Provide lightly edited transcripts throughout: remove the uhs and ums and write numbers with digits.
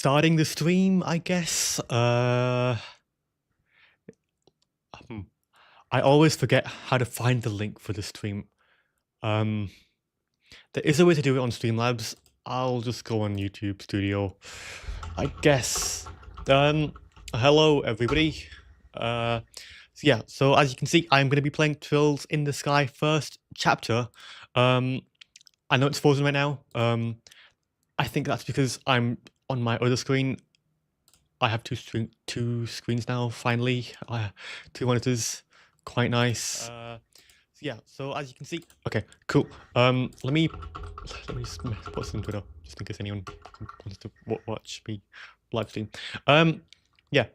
starting the stream, I guess. I always forget how to find the link for the stream. Um, there is a way to do it on Streamlabs. I'll just go on YouTube Studio, I guess. Hello everybody. So as you can see, I'm going to be playing Trills in the Sky first chapter. I know it's frozen right now. I think that's because I'm on my other screen. I have two screens now, finally. Two monitors, quite nice. So as you can see, okay, cool. Let me just post it on Twitter, just in case anyone wants to watch me live stream.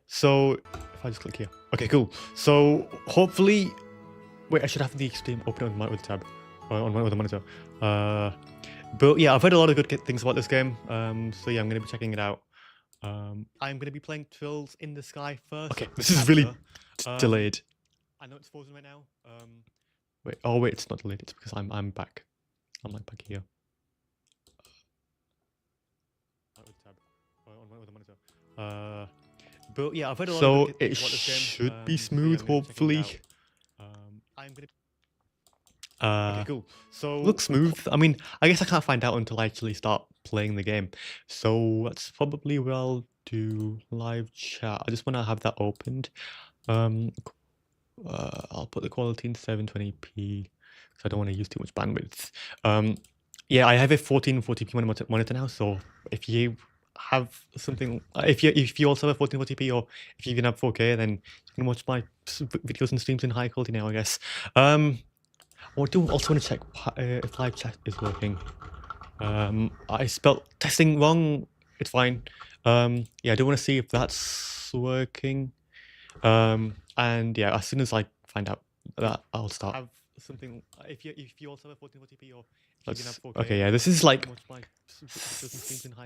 So if I just click here. Okay, cool. So hopefully, wait, I should have the stream open on my other tab, on my other monitor. But yeah, I've heard a lot of good things about this game. So yeah, I'm going to be checking it out. I'm going to be playing Trills in the Sky first. Okay, this is really delayed. I know it's frozen right now. Wait, it's not delayed. It's because I'm back. I'm like back here. On my other monitor. But yeah, I've heard a lot of good things about this game. So it should be smooth, hopefully. I'm going to. Okay, cool. So looks smooth. I mean, I guess I can't find out until I actually start playing the game. So that's probably where I'll do live chat. I just want to have that opened. I'll put the quality in 720p because I don't want to use too much bandwidth. Yeah, I have a 1440p monitor now. So if you have something, if you also have a 1440p, or if you even have 4K, then you can watch my videos and streams in high quality now, I guess. I do also want to check if live chat is working. I spelled testing wrong. It's fine. Yeah, I do want to see if that's working. And yeah, as soon as I find out that, I'll start. Have something. If you also have 1440p, or if you have 4K. Okay, yeah, this is like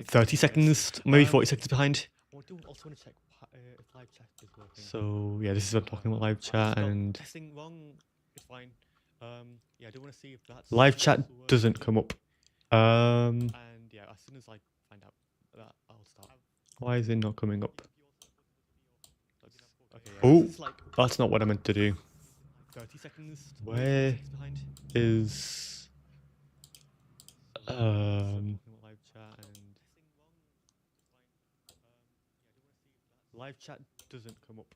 30 seconds, maybe 40 seconds behind. I do also want to check if live chat is working. So yeah, this is what I'm talking about, live chat, and testing wrong. It's fine. Yeah, I do want to see if that's live chat doesn't come up. And yeah, as soon as I find out that, I'll start. Why is it not coming up? Oh, that's not what I meant to do. 30 seconds. Where is live chat doesn't come up.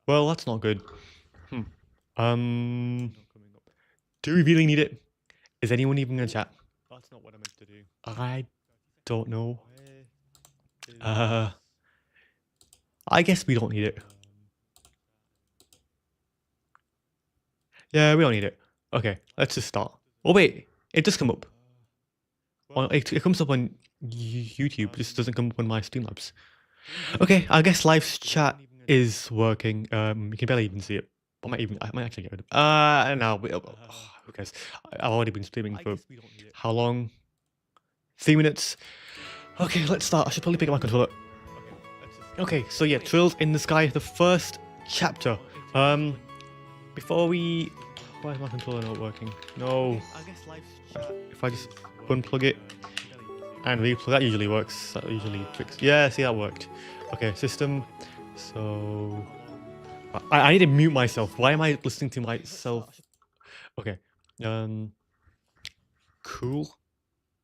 Well, that's not good. Do we really need it? Is anyone even gonna chat? That's not what I meant to do. I don't know. I guess we don't need it. Yeah, we don't need it. Okay, let's just start. Oh wait, it does come up. It comes up on YouTube. It just doesn't come up on my Streamlabs. Okay, I guess live chat is working. You can barely even see it. I might actually get rid of it. No, who cares? I've already been streaming for how long? 3 minutes. Okay, let's start. I should probably pick up my controller. Okay, so yeah, Trills in the Sky, the first chapter. Before we... Why is my controller not working? No. If I just unplug it and replug, that usually works. That usually fixes. Yeah, see, that worked. Okay, system. So... I need to mute myself. Why am I listening to myself? Okay. Cool.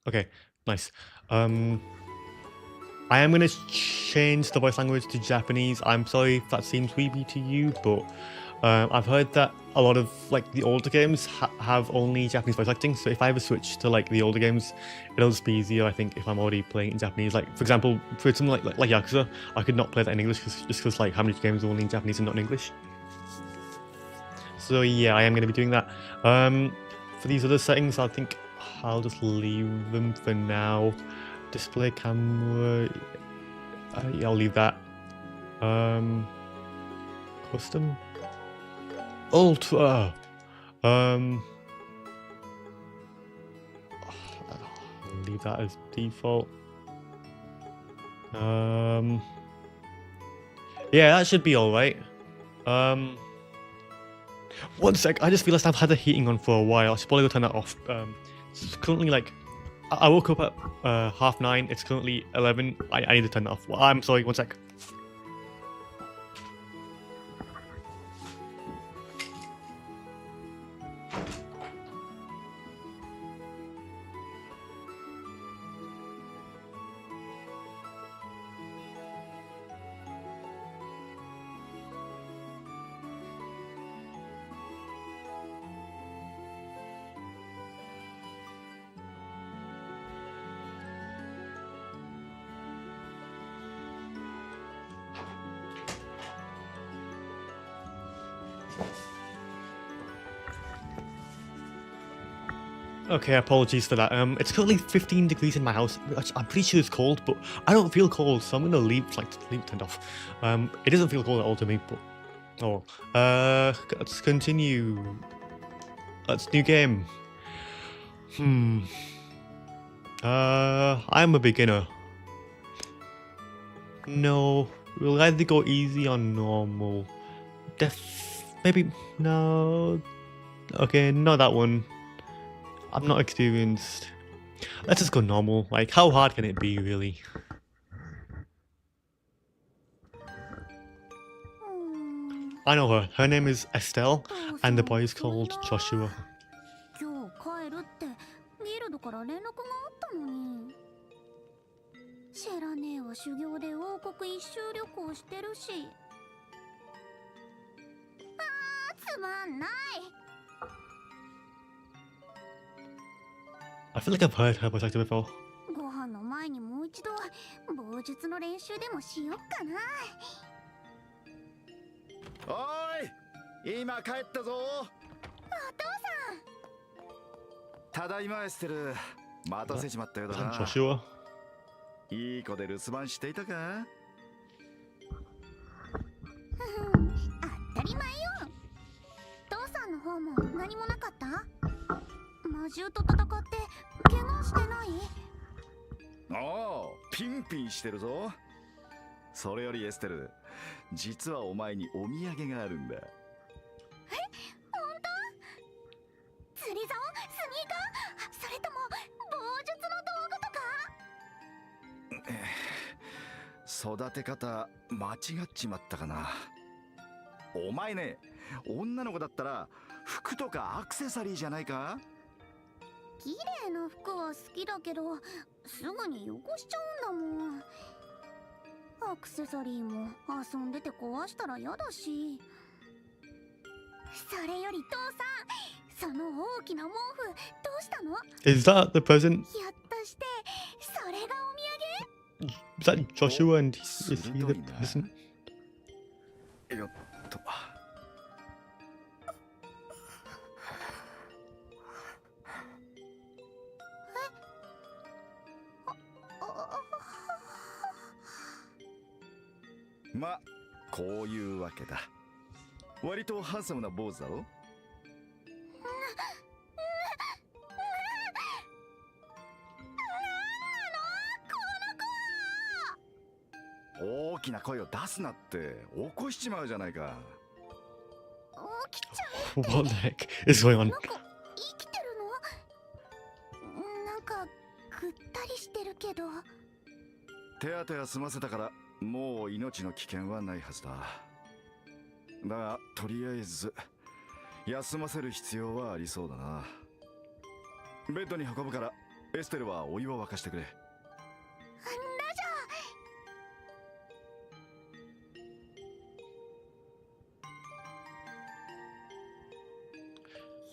Okay, nice. I am going to change the voice language to Japanese. I'm sorry if that seems weeby to you, but I've heard that a lot of like the older games have only Japanese voice acting. So if I ever switch to like the older games, it'll just be easier, I think, if I'm already playing in Japanese. Like for example, for something like Yakuza, I could not play that in English just because like how many games are only in Japanese and not in English. So yeah, I am going to be doing that. For these other settings, I think I'll just leave them for now. Display camera, yeah, I'll leave that. Custom, ultra. I'll leave that as default. Yeah, that should be all right. One sec, I just realized I've had the heating on for a while. I should probably go turn that off. It's currently like I woke up at 9:30. It's currently 11. I need to turn that off. Well, I'm sorry, one sec. Okay, apologies for that. It's currently 15 degrees in my house, which I'm pretty sure it's cold, but I don't feel cold, so I'm gonna leave it turned off. It doesn't feel cold at all to me, but oh, let's continue. Let's new game. I'm a beginner. No, we'll either go easy or normal. Maybe no. Okay, not that one. I'm not experienced. Let's just go normal. Like, how hard can it be, really? I know her. Her name is Estelle, and the boy is called Joshua. 今日帰るってギルドから連絡があったのに。シェラ姉は修行で王国一周旅行してるし。つまんない。I feel like I've heard her voice actor before. ご飯の前にもう一度棒術の練習でもしよっかな。おい、今帰ったぞ。お父ただいまエステル。待たせちまったようだな。Joshua. いい子で留守番していたか？さん。当たり前よ。父さんの方も何もなかった？魔獣と戦って怪我してない？おお、ピンピンしてるぞ。それよりエステル、実はお前にお土産があるんだ。え、本当？釣り竿？スニーカー？それとも棒術の道具とか？育て方間違っちまったかな。お前ね、女の子だったら服とかアクセサリーじゃないか？綺麗な服は好きだけど、すぐに汚しちゃうんだもん。アクセサリーも遊んでて壊したら嫌だし。それより父さん、その大きな毛布どうしたの？ Is that the present? ひょっとしてそれがお土産？ Is that Joshua and is he the person? よっと。ま、こういうわけだ。割とハンサムな坊主だろ？大きな声を出すなって起こしちまうじゃないか。起きちゃうって。 What the heck is going on? なんか生きてるの？なんかぐったりしてるけど。手当ては済ませたからもう命の危険はないはずだ。だがとりあえず休ませる必要はありそうだな。ベッドに運ぶからエステルはお湯を沸かしてくれ。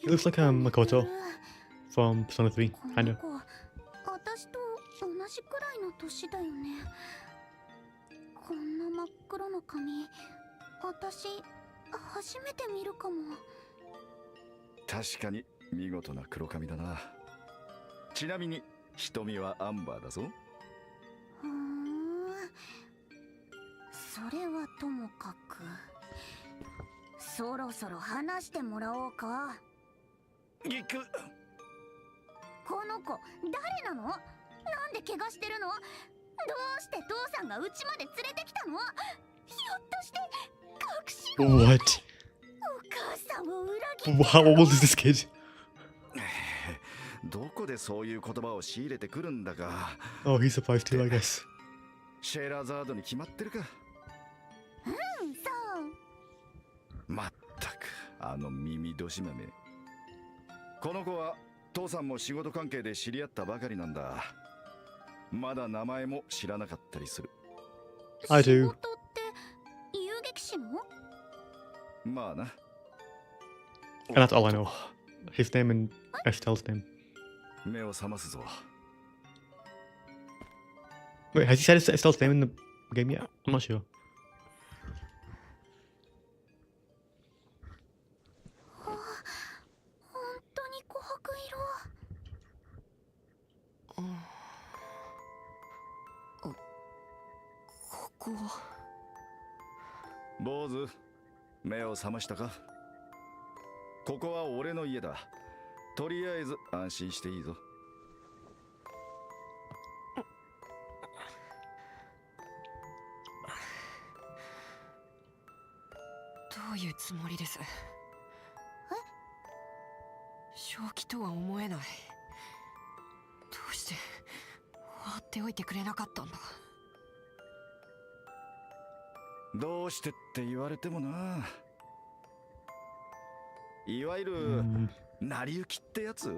He looks like Makoto from Persona 3, この kind of. 子、私と同じくらいの年だよね。こんな真っ黒の髪、私初めて見るかも。確かに見事な黒髪だな。ちなみに瞳はアンバーだぞ。ふーん、それはともかく、そろそろ話してもらおうか。ギク。この子誰なの？なんで怪我してるの？どうして父さんが家まで連れてきたの？ひょっとして隠し子？ What? お母さんを裏切ったの？ How old is this kid? どこでそういう言葉を仕入れてくるんだか。 Oh, he's surprised too, I guess. シェーラーザードに決まってるか。そうまったくあの耳どし豆。この子は父さんも仕事関係で知り合ったばかりなんだ。まだ名前も知らなかったりする。 I 仕 do. 事って遊撃士の？まあな。 And that's all I know. His name and Estelle's name. 目を覚ますぞ。 Wait, has he said Estelle's name in the game yet? I'm not sure. 本当に琥珀色。ここは坊主、目を覚ましたか。ここは俺の家だ。とりあえず安心していいぞ。どういうつもりです？正気とは思えない。どうして放っておいてくれなかったんだ。どうしてって言われてもな。いわゆる 成り行きってやつ。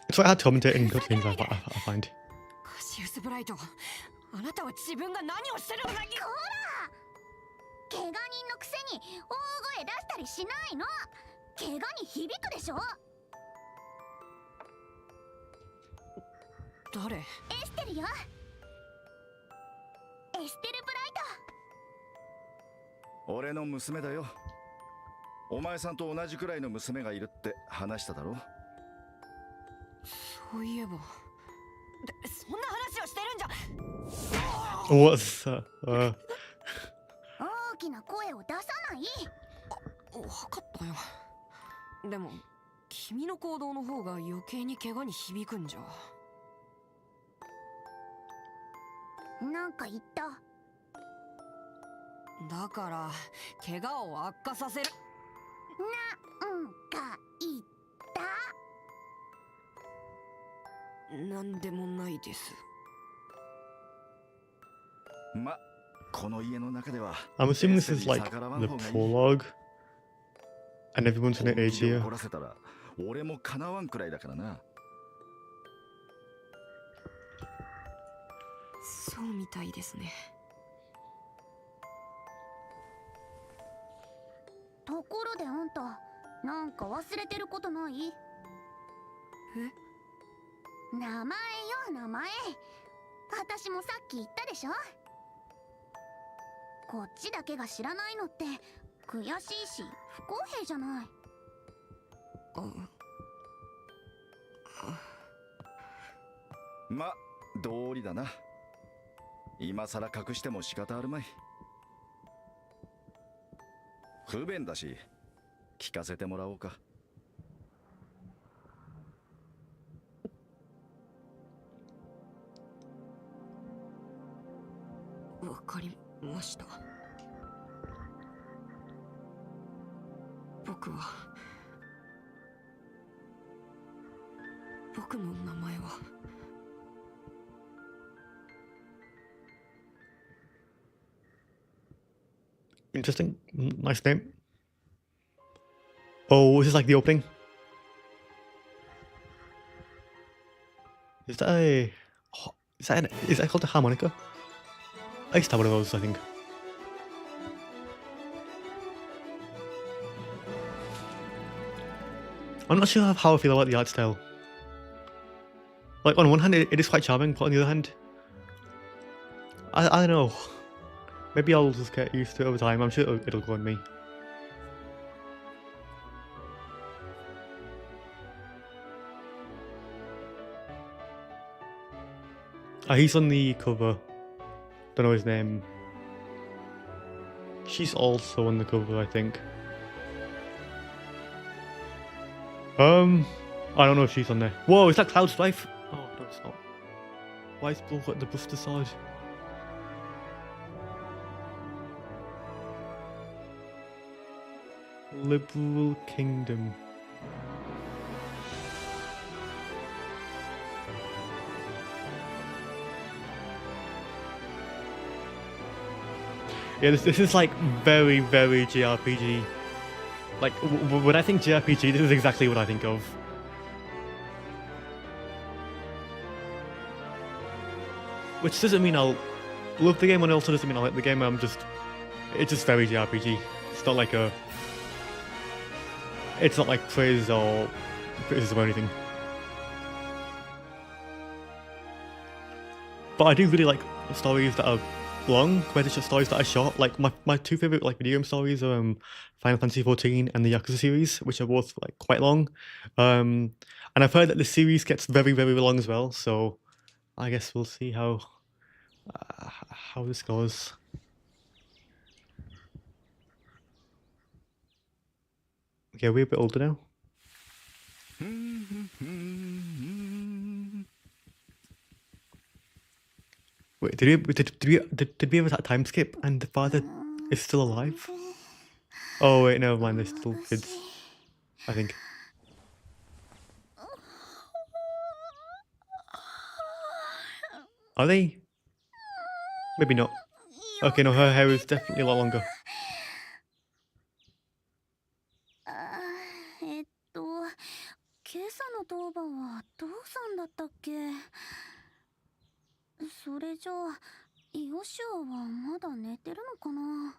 It's quite hard to commentate in cutscenes, I find. カシウスブライト、あなたは自分が何をしてるのだ。怪我人のくせに大声出したりしないの。怪我に響くでしょ。誰？エステルよ。エステルブライ俺の娘だよ。お前さんと同じくらいの娘がいるって話しただろ。そういえば、そんな話をしてるんじゃ。 What's that? 大きな声を出さない。分かったよ。でも君の行動の方が余計に怪我に響くんじゃ。なんか言った。だから怪我を悪化させる。なんか言った。なんでもないです。ま、この家の中では I'm assuming this is like the prologue, and everyone's in an age here. 怒らせたら俺もかなわんくらいだからな。そうみたいですね。ところであんた、なんか忘れてることない？名前よ、名前。私もさっき言ったでしょ。こっちだけが知らないのって悔しいし不公平じゃない。ま、道理だな。今さら隠しても仕方あるまい。不便だし聞かせてもらおうか。わかりました。僕の名前はInteresting. Nice name. Oh, is this like the opening? Is that a... oh, is that called a harmonica? I used to have one of those, I think. I'm not sure how I feel about the art style. Like, on one hand, it is quite charming, but on the other hand, I don't know. Maybe I'll just get used to it over time. I'm sure it'll grow on me. He's on the cover. Don't know his name. She's also on the cover, I think. I don't know if she's on there. Whoa, is that Cloud's wife? Oh, no, it's not. Why is Blue got the Buster Sword? Liberal Kingdom. Yeah, this is like very, very JRPG. Like, when I think JRPG, this is exactly what I think of. Which doesn't mean I'll love the game, and also doesn't mean I like the game. It's just very JRPG. It's not like it's not like praise or criticism or anything. But I do really like stories that are long, compared to just stories that are short. Like my two favorite like video game stories are Final Fantasy XIV and the Yakuza series, which are both like quite long. And I've heard that the series gets very, very long as well. So I guess we'll see how this goes. Okay, we're a bit older now. Wait, did we have that time skip and the father is still alive? Oh wait, never mind. They're still kids, I think. Are they? Maybe not. Okay, no, her hair is definitely a lot longer. 今朝の当番は父さんだったっけ？それじゃあヨシュアはまだ寝てるのかな？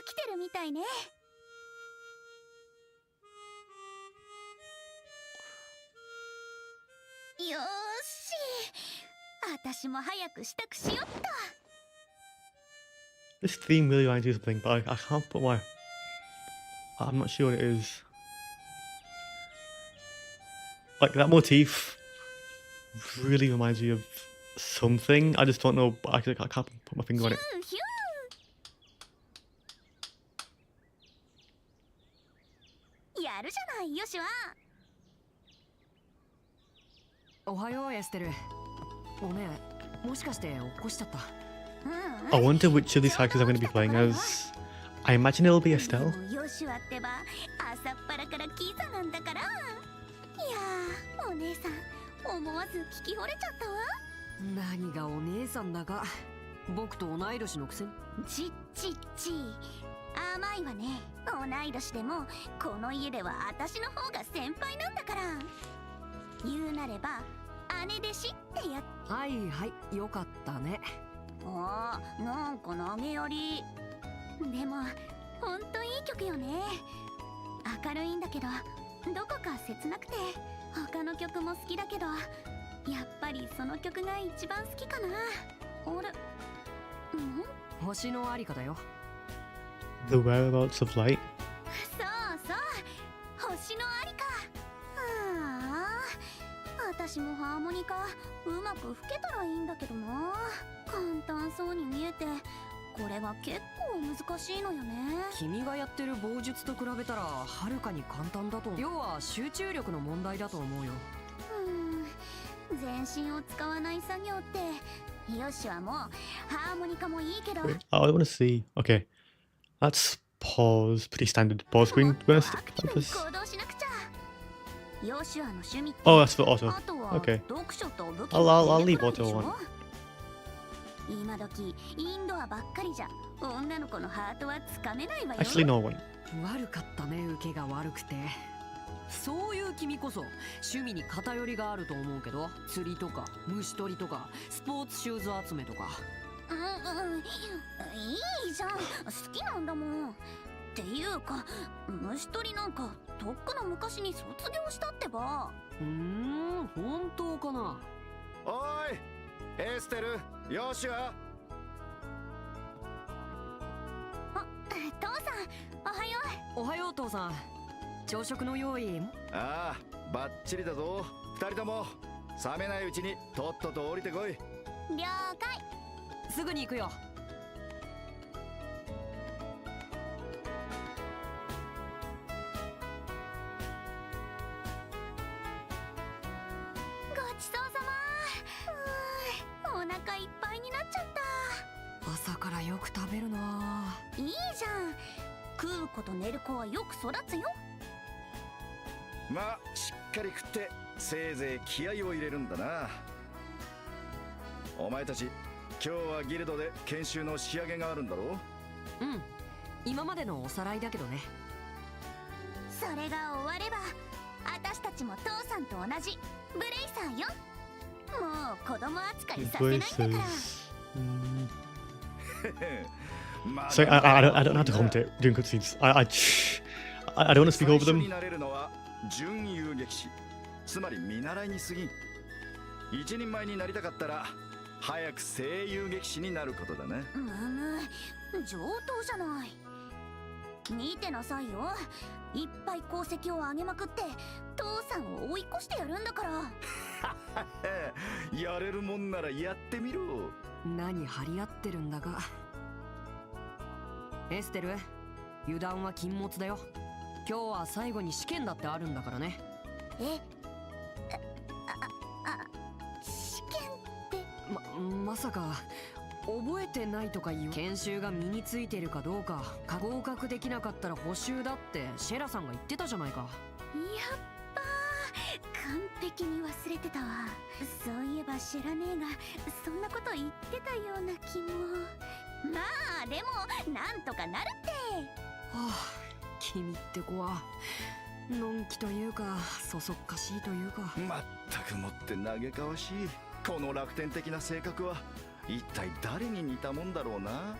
起きてるみたいね。よーし、私も早く支度しよっと。 This theme really reminds me of something, but I can't put my... I'm not sure what it is. Like, that motif really reminds me of something. I just don't know, but I can't put my finger on it. やるじゃない、ヨシュア。おはよう、エステル。ごめん、もしかして起こしちゃった。 I wonder which of these characters I'm going to be playing as. I imagine it'll be Estelle. ヨシュアってば朝っぱらからキザなんだから。いやー、お姉さん思わず聞き惚れちゃったわ。何がお姉さんだか。僕と同い年のくせに。ちっちっち。甘いわね。同い年でもこの家では私の方が先輩なんだから。言うなれば姉弟子ってや。はいはい、よかったね。 ああ、なんか投げやり。でもほんといい曲よね。明るいんだけどどこか切なくて、他の曲も好きだけどやっぱりその曲が一番好きかな。あれ、星のありかだよ。 The Whereabouts of Light. そうそう、星のありか。ああ、私もハーモニカうまく吹けたらいいんだけどな。簡単そうに見えてこれが結構難しいのよね。君がやってる棒術と比べたらはるかに簡単だと思う。要は集中力の問題だと思うよ。全身を使わない作業ってよしはもうハーモニカもいいけど。 Wait, I want to see. Okay, that's pause. Pretty standard pause screen. We're gonna stick like this. 行動しなくちゃ。ヨシュアの趣味って。 Oh, that's for auto. あとは Okay. 読書と武器 I'll leave くらいで auto しょ。 on. 今時インドアばっかりじゃ女の子のハートはつかめないわよ。 Actually, no one. 悪かったね、受けが悪くて。そういう君こそ趣味に偏りがあると思うけど、釣りとか虫取りとかスポーツシューズ集めとか。いいじゃん、好きなんだもん。っていうか虫取りなんかとっくの昔に卒業したってば。本当かな。おいエステル、ヨシュア。父さん、おはよう。おはよう父さん。朝食の用意。ああ、バッチリだぞ。二人とも冷めないうちにとっとと降りてこい。了解。すぐに行くよ。ごちそうさま。お腹いっぱいになっちゃった。朝からよく食べるな。いいじゃん。食う子と寝る子はよく育つよ。まあしっかり食ってせいぜい気合を入れるんだな。お前たち今日はギルドで研修の仕上げがあるんだろう。うん、今までのおさらいだけどね。それが終われば私たちも父さんと同じブレイサーよ。もう子供扱いさせないんだから。 Braces. Mm. まだ So I don't know how to commentate during cutscenes. I don't want to speak over 最初に them. なれるのは準遊撃士、つまり見習いに過ぎん。一人前になりたかったら早く声遊撃士になることだね。むむ、上等じゃない。見てなさいよ。いっぱい功績を上げまくって父さんを追い越してやるんだから。やれるもんならやってみろ。何張り合ってるんだか。エステル、油断は禁物だよ。今日は最後に試験だってあるんだからね。え、試験ってまさか覚えてないとか言う。研修が身についてるかどうか、合格できなかったら補習だってシェラさんが言ってたじゃないか。やっばー、完璧に忘れてたわ。そういえば知らねえがそんなこと言ってたような気も。まあでもなんとかなるって。はあ、君って子はのんきというかそそっかしいというか。まったくもって嘆かわしい。この楽天的な性格は一体誰に似たもんだろうな。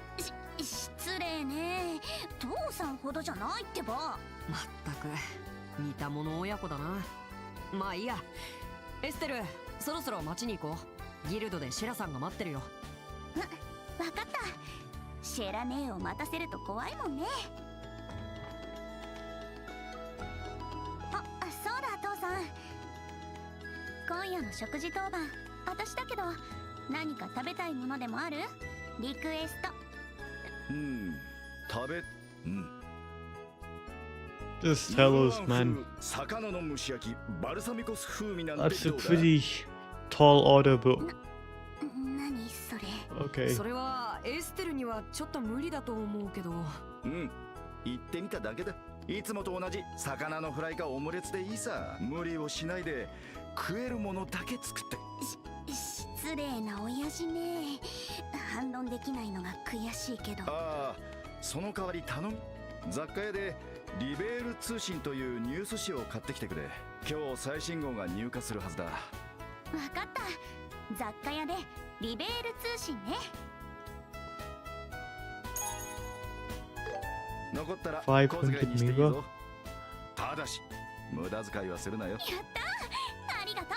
失礼ね。父さんほどじゃないってば。まったく似た者親子だな。まあいいや。エステル、そろそろ町に行こう。ギルドでシェラさんが待ってるよ。わかった。シェラ姉を待たせると怖いもんね。そうだ父さん、今夜の食事当番私だけど何か食べたいものでもある？リクエスト。Just tell us, man. 魚の蒸し焼きバルサミコ酢風味なんて That's a どうだ。 pretty tall order, but 何それ。 okay. それはエステルにはちょっと無理だと思うけど。言ってみただけだ。いつもと同じ魚のフライかオムレツでいいさ。無理をしないで食えるものだけ作って。失礼な親父ね。反論できないのが悔しいけど。ああ、その代わり頼み。雑貨屋でリベール通信というニュース誌を買ってきてくれ。今日最新号が入荷するはずだ。わかった。雑貨屋でリベール通信ね。残ったら500小遣いにしていいぞ。ただし無駄遣いはするなよ。やったー、ありがとう。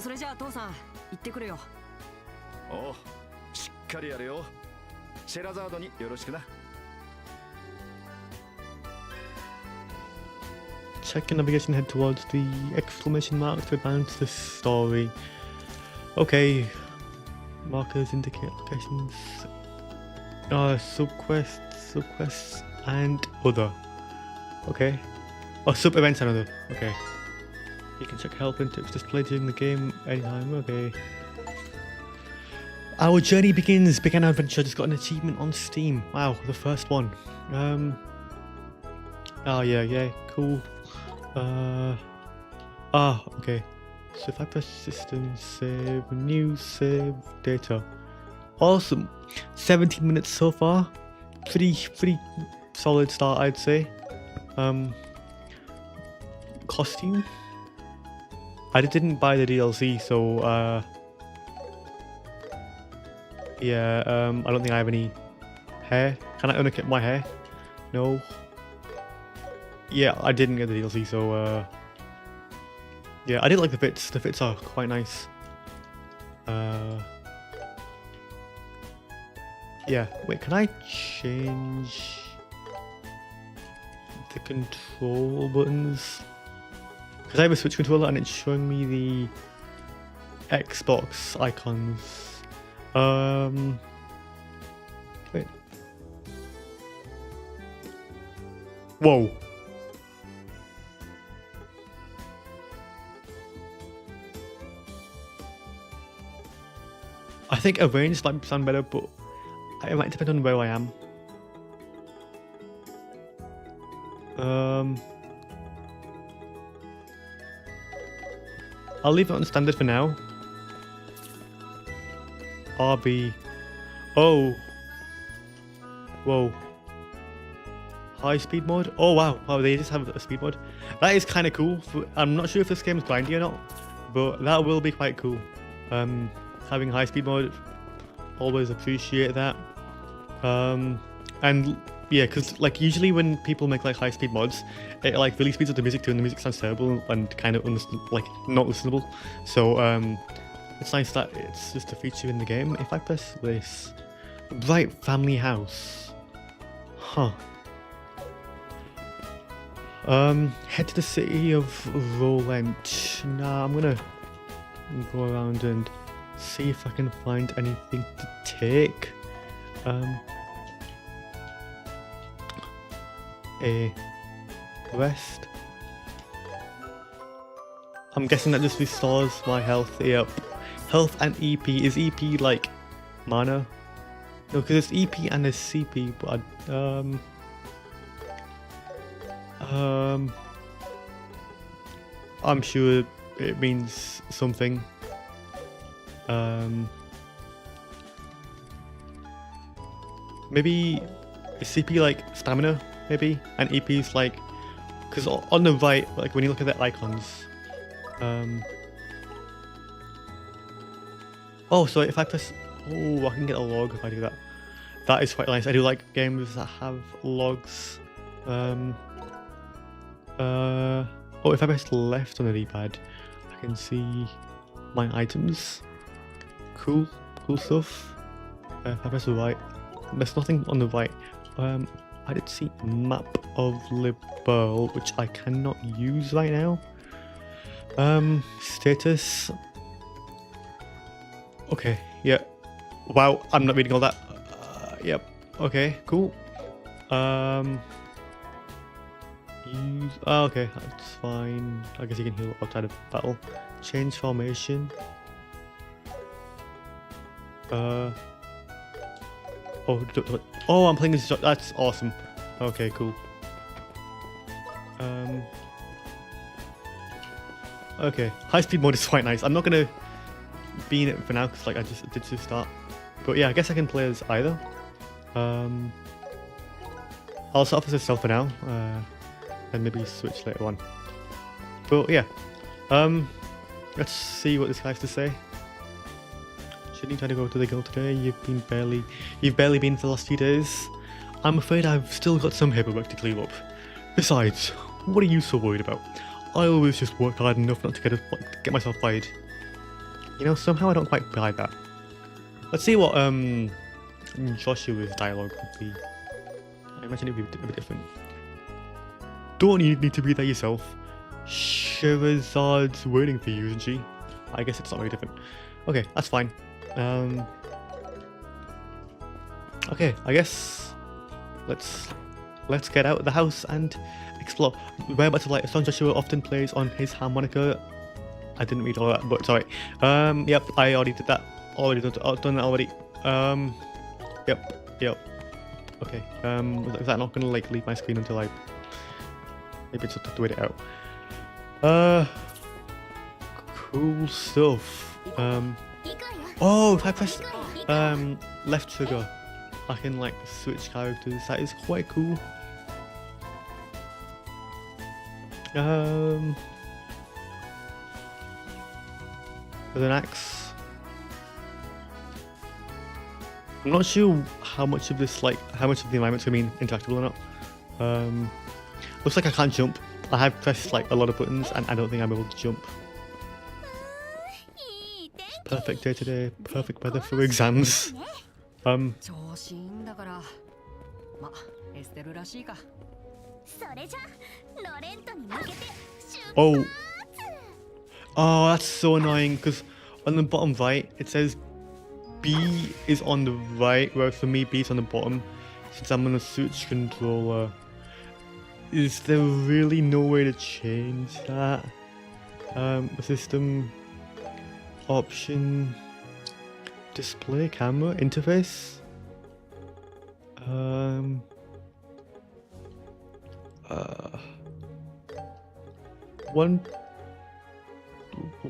それじゃあ父さん行ってくるよ。おう、しっかりやれよ。シェラザードによろしくな。 Check your navigation, head towards the exclamation mark to advance the story. Okay. Markers indicate locations. Subquests, and other. Okay. Oh, sub events and other. Okay. You can check help and tips displayed during the game anytime. Okay. Our journey begins. Began our adventure. Just got an achievement on Steam. Wow, the first one. Oh yeah, cool. Okay. So if I press system save, new save data. Awesome. 17 minutes so far. Pretty solid start, I'd say. Costume. I didn't buy the DLC, so yeah. I don't think I have any hair. Can I unkit my hair? No. Yeah, I didn't get the DLC, so yeah, I did like the fits. The fits are quite nice. Yeah, wait, can I change the control buttons? Because I have a Switch controller and it's showing me the Xbox icons. Wait. Whoa. I think arranged might sound better, but it might depend on where I am. I'll leave it on standard for now. RB. Oh. Whoa. High speed mode? Oh wow. Wow, they just have a speed mode. That is kind of cool. I'm not sure if this game is grindy or not, but that will be quite cool. Having high speed mode, always appreciate that. And yeah, because like usually when people make like high speed mods, it like really speeds up the music too, and the music sounds terrible and kind of like not listenable. So it's nice that it's just a feature in the game. If I press this, Bright Family House, huh? Head to the city of Rolent. Nah, I'm gonna go around and see if I can find anything to take. A rest. I'm guessing that just restores my health. Yep. Health and EP. Is EP like mana? No, because it's EP and there's CP, but I'm sure it means something. Maybe is CP like stamina? Maybe, and EP is like, because on the right, like when you look at the icons, oh, so if I press, oh, I can get a log if I do that. That is quite nice. I do like games that have logs. Oh, if I press left on the D-pad, I can see my items. Cool stuff. If I press the right, there's nothing on the right. I did see map of Liberl, which I cannot use right now. Status. Okay, yeah. Wow, I'm not reading all that. Yep. Okay, cool. Use. Oh, okay, that's fine. I guess you can heal outside of battle. Change formation. Oh, I'm playing this. That's awesome. Okay, cool. Okay, high speed mode is quite nice. I'm not gonna be in it for now because like I just did to start. But yeah, I guess I can play as either. I'll start off as a stealth for now, and maybe switch later on. But yeah, let's see what this guy has to say. Shouldn't you try to go to the guild today? You've barely been for the last few days. I'm afraid I've still got some paperwork to clear up. Besides, what are you so worried about? I always just work hard enough not to get myself fired. You know, somehow I don't quite buy that. Let's see what Joshua's dialogue would be. I imagine it would be a bit different. Don't you need to be there yourself? Sherazad's waiting for you, isn't she? I guess it's not very different. Okay, that's fine. Okay, I guess let's get out of the house and explore. Whereabouts of Light, a song Joshua often plays on his harmonica. I didn't read all that, but sorry. Yep, I already did that. Done that already. Yep. Okay. Is that not gonna like leave my screen until I? Maybe it's just have to wait it out. Cool stuff. Oh, if I press left trigger, I can like switch characters. That is quite cool. With an axe. I'm not sure how much of this, how much of the environment's gonna be interactable or not. Looks like I can't jump. I have pressed like a lot of buttons and I don't think I'm able to jump. Perfect day today. Perfect weather for exams. Oh. Oh, that's so annoying because on the bottom right it says B is on the right, whereas for me B is on the bottom. Since I'm on a Switch controller, is there really no way to change that? System option, display camera interface.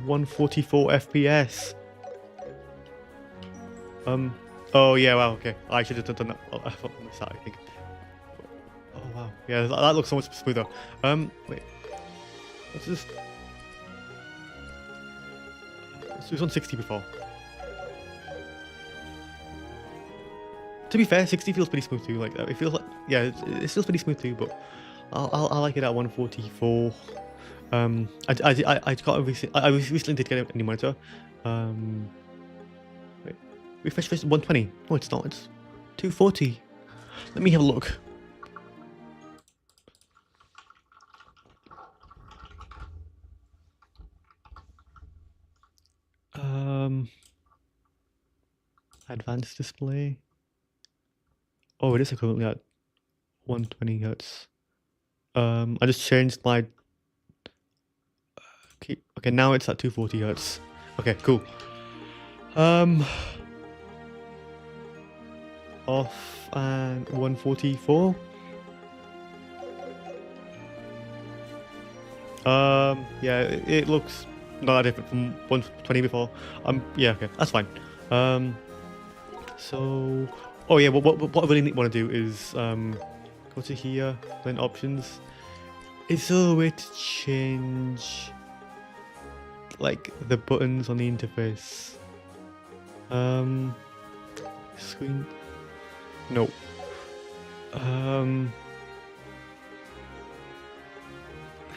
144 FPS. Oh yeah, wow, okay. I should have done that. Oh, I thought on the start, I think. Oh wow, yeah, that looks so much smoother. Wait, let's do this on 60 before. To be fair, 60 feels pretty smooth too. Like it feels like, yeah, it feels pretty smooth too. But I like it at 144. I recently did get a new monitor. Wait, refresh 120. No, it's not. It's 240. Let me have a look. Advanced display. Oh, it is currently at 120 hertz. I just changed my. Okay, now it's at 240 hertz. Okay, cool. Off and 144. Yeah, it looks not that different from 120 before. Yeah, okay, that's fine. So, oh yeah, what I really want to do is go to here, then options. Is there a way to change like the buttons on the interface? Screen. No.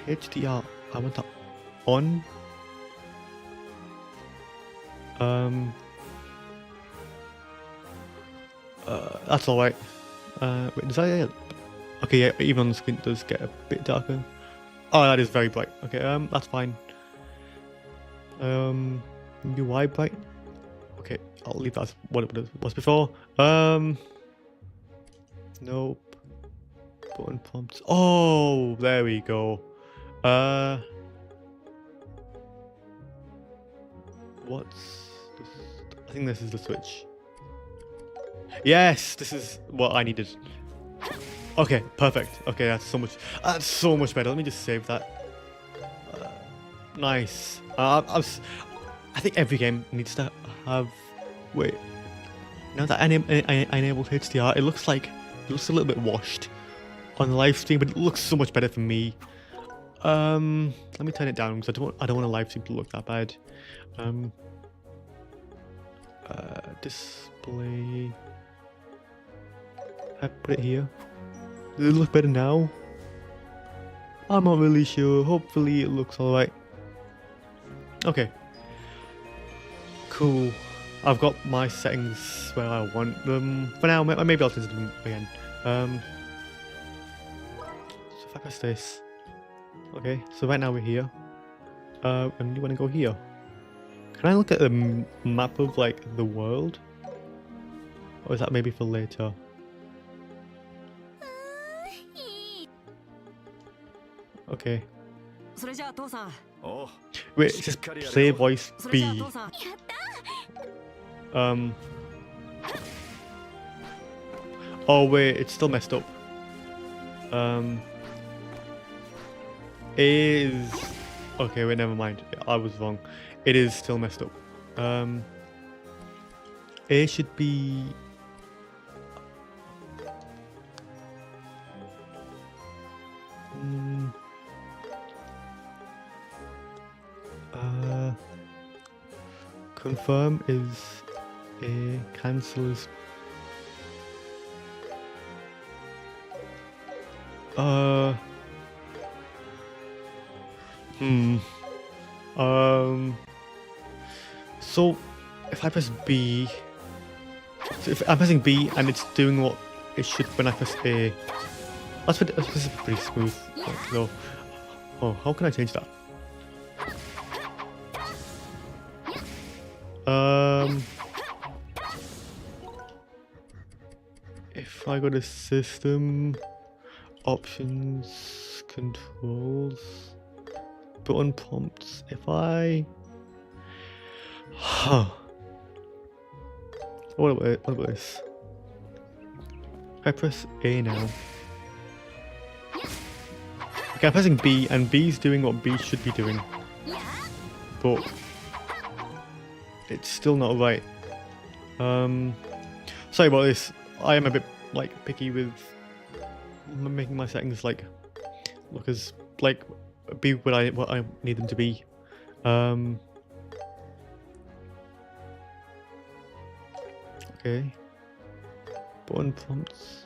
HDR. I want that on. That's alright. Wait, does that? Okay, yeah, even on the screen it does get a bit darker. Oh, that is very bright. Okay, that's fine. UI bright. Okay, I'll leave that as what it was before. Nope. Button prompts. Oh, there we go. What's this? I think this is the switch. Yes, this is what I needed. Okay, perfect. Okay, that's so much better. Let me just save that. Nice. I think every game needs to have. Wait. Now that I enabled HDR, it looks a little bit washed on the live stream, but it looks so much better for me. Let me turn it down because I don't want a live stream to look that bad. Display. I put it here. Does it look better now? I'm not really sure. Hopefully it looks alright. Okay. Cool. I've got my settings where I want them. For now, maybe I'll change them again. So if I press this. Okay, so right now we're here. And you want to go here. Can I look at the map of like the world? Or is that maybe for later? Okay. それじゃあ父さん おう Wait, it says play voice それじゃあ B. 父さん Oh wait, it's still messed up. Is okay. Wait, never mind. I was wrong. It is still messed up. A should be. Confirm is A. Cancel is. So if I press B, so if I'm pressing B and it's doing what it should when I press A, this is pretty smooth. So, oh, how can I change that? If I go to System, Options, Controls, Button Prompts, if I... What about this? I press A now. Okay, I'm pressing B, and B's doing what B should be doing. But it's still not right. Sorry about this. I am a bit like picky with making my settings like look as like be what I need them to be. Okay. Button prompts.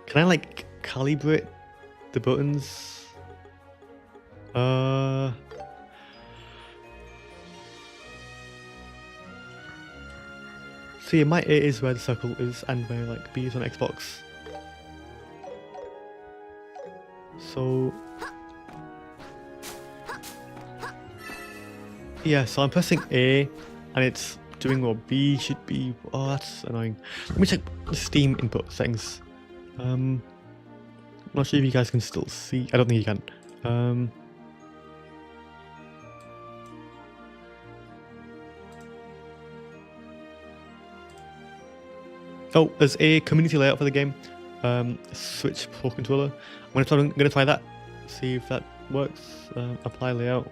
Can I like calibrate the buttons? See, my A is where the circle is, and where like B is on Xbox. So yeah, so I'm pressing A, and it's doing what B should be. Oh, that's annoying. Let me check the Steam input settings. I'm not sure if you guys can still see. I don't think you can. Oh, there's a community layout for the game. Switch Pro Controller. I'm gonna try that. See if that works. Apply layout.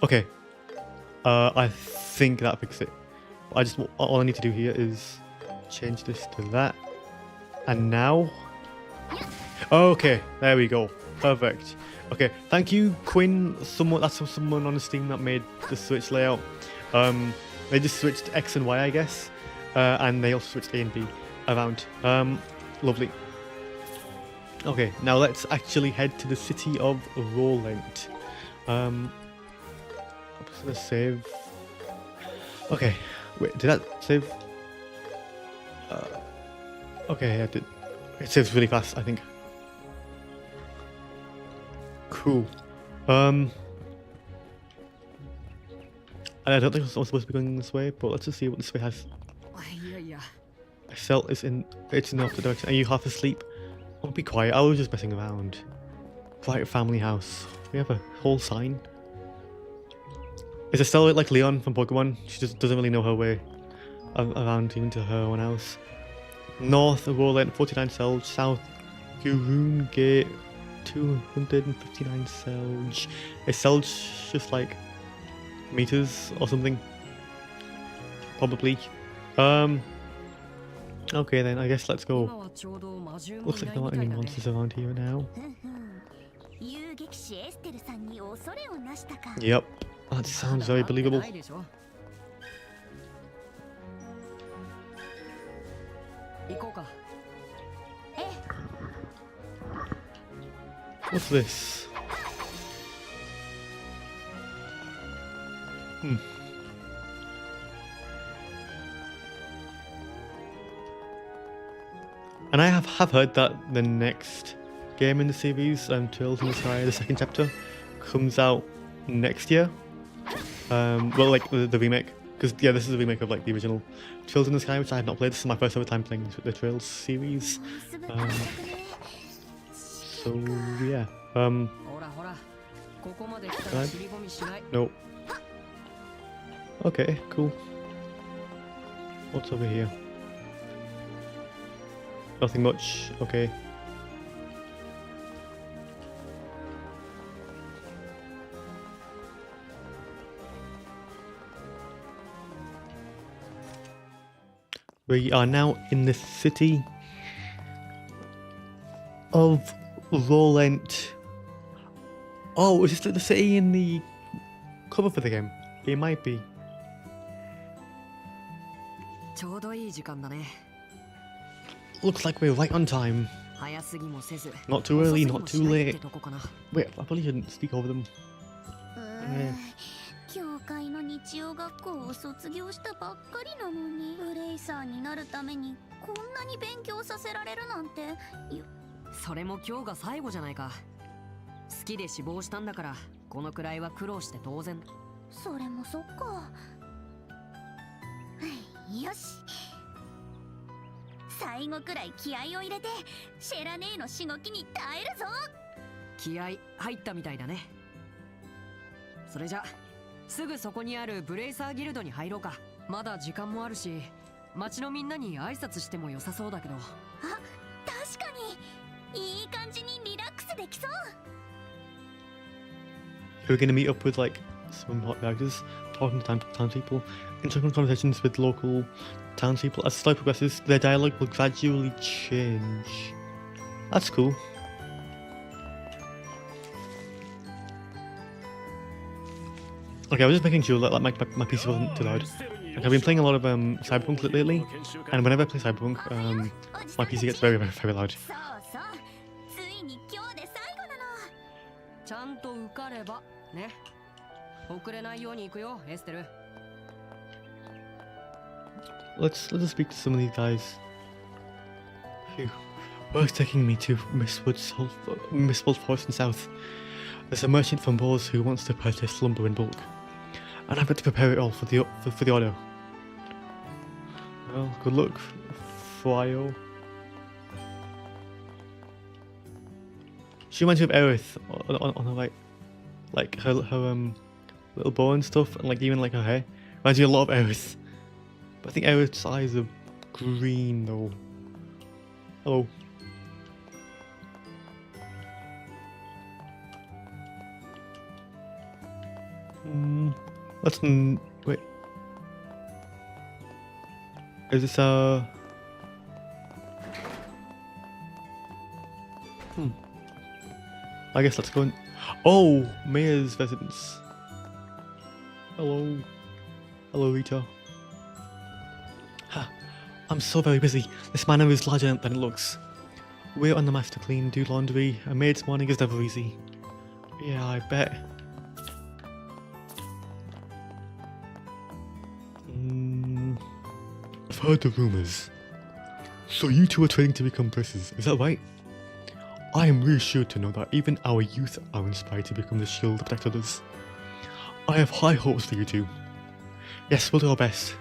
Okay. I think that fixed it. All I need to do here is change this to that. And now, okay, there we go. Perfect. Okay, thank you, Quinn. That's someone on the Steam that made the Switch layout. They just switched X and Y, I guess, and they also switched A and B around. Lovely. Okay, now let's actually head to the city of Rolent. I'm just gonna save. Okay, wait, did that save? Okay, yeah, it did. It saves really fast, I think. Cool. I don't think I'm supposed to be going this way, but let's just see what this way has. Yeah. Cell is it's in the opposite direction. Are you half asleep? Oh, be quiet. I was just messing around. Bright family house. We have a whole sign. Is Estelle like Leon from Pokemon? She just doesn't really know her way around even to her own house. North Rolent 49 Selge. South Gurun Gate 259 Selge. Is Selge just like meters or something? Probably. Okay then, I guess let's go. Looks like there aren't any monsters around here now. Yep, that sounds very believable. What's this? And I have heard that the next game in the series, Trails in the Sky, the second chapter, comes out next year. Well, like the remake, because yeah, this is a remake of like the original Trails in the Sky, which I have not played. This is my first ever time playing the Trails series. So yeah. No. Okay, cool. What's over here? Nothing much. Okay. We are now in the city of Rolent. Oh, is this the city in the cover for the game? It might be. Looks like we're right on time. Not too early, not too late. Wait, I probably shouldn't speak over them. 教会の日曜学校を卒業したばっかりなのにブレイサーになるためにこんなに勉強させられるなんて。それも今日が最後じゃないか。好きで志望したんだからこのくらいは苦労して当然。それもそっか。よし、最後くらい気合を入れてシェラ姉のしごきに耐えるぞ。気合入ったみたいだね。それじゃすぐそこにあるブレイサーギルドに入ろうか。まだ時間もあるし町のみんなに挨拶しても良さそうだけど。あ、確かにいい感じにリラックスできそう。 We're gonna meet up with like some hot characters, talking to townspeople, interacting conversations with local townspeople. As the story progresses, their dialogue will gradually change. That's cool. Okay, I was just making sure that like, my PC wasn't too loud. Like, I've been playing a lot of Cyberpunk lately, and whenever I play Cyberpunk, my PC gets very, very, very loud. そうそうついに今日で最後なの。ちゃんと受かればね。遅れないように行くよ、エステル。Let's speak to some of these guys. Phew. Work's taking me to Mistwood's Forest in South. There's a merchant from Boars who wants to purchase lumber in bulk, and I've got to prepare it all for the order. Well, good luck, Fryo. She reminds me of Aerith on her like her little bow and stuff, and like even like her hair reminds me a lot of Aerith. But I think Aerith's eyes are green though. Hello. Let's wait. Is this I guess let's go in. Oh, Mayor's residence. Hello. Hello, Rita. Ha. I'm so very busy. This manor is larger than it looks. Wait on the master clean, do laundry. A maid's morning is never easy. Yeah, I bet. I've heard the rumors. So you two are training to become princes, is that right? I am reassured to know that even our youth are inspired to become the shield to protect others. I have high hopes for you two. Yes, we'll do our best.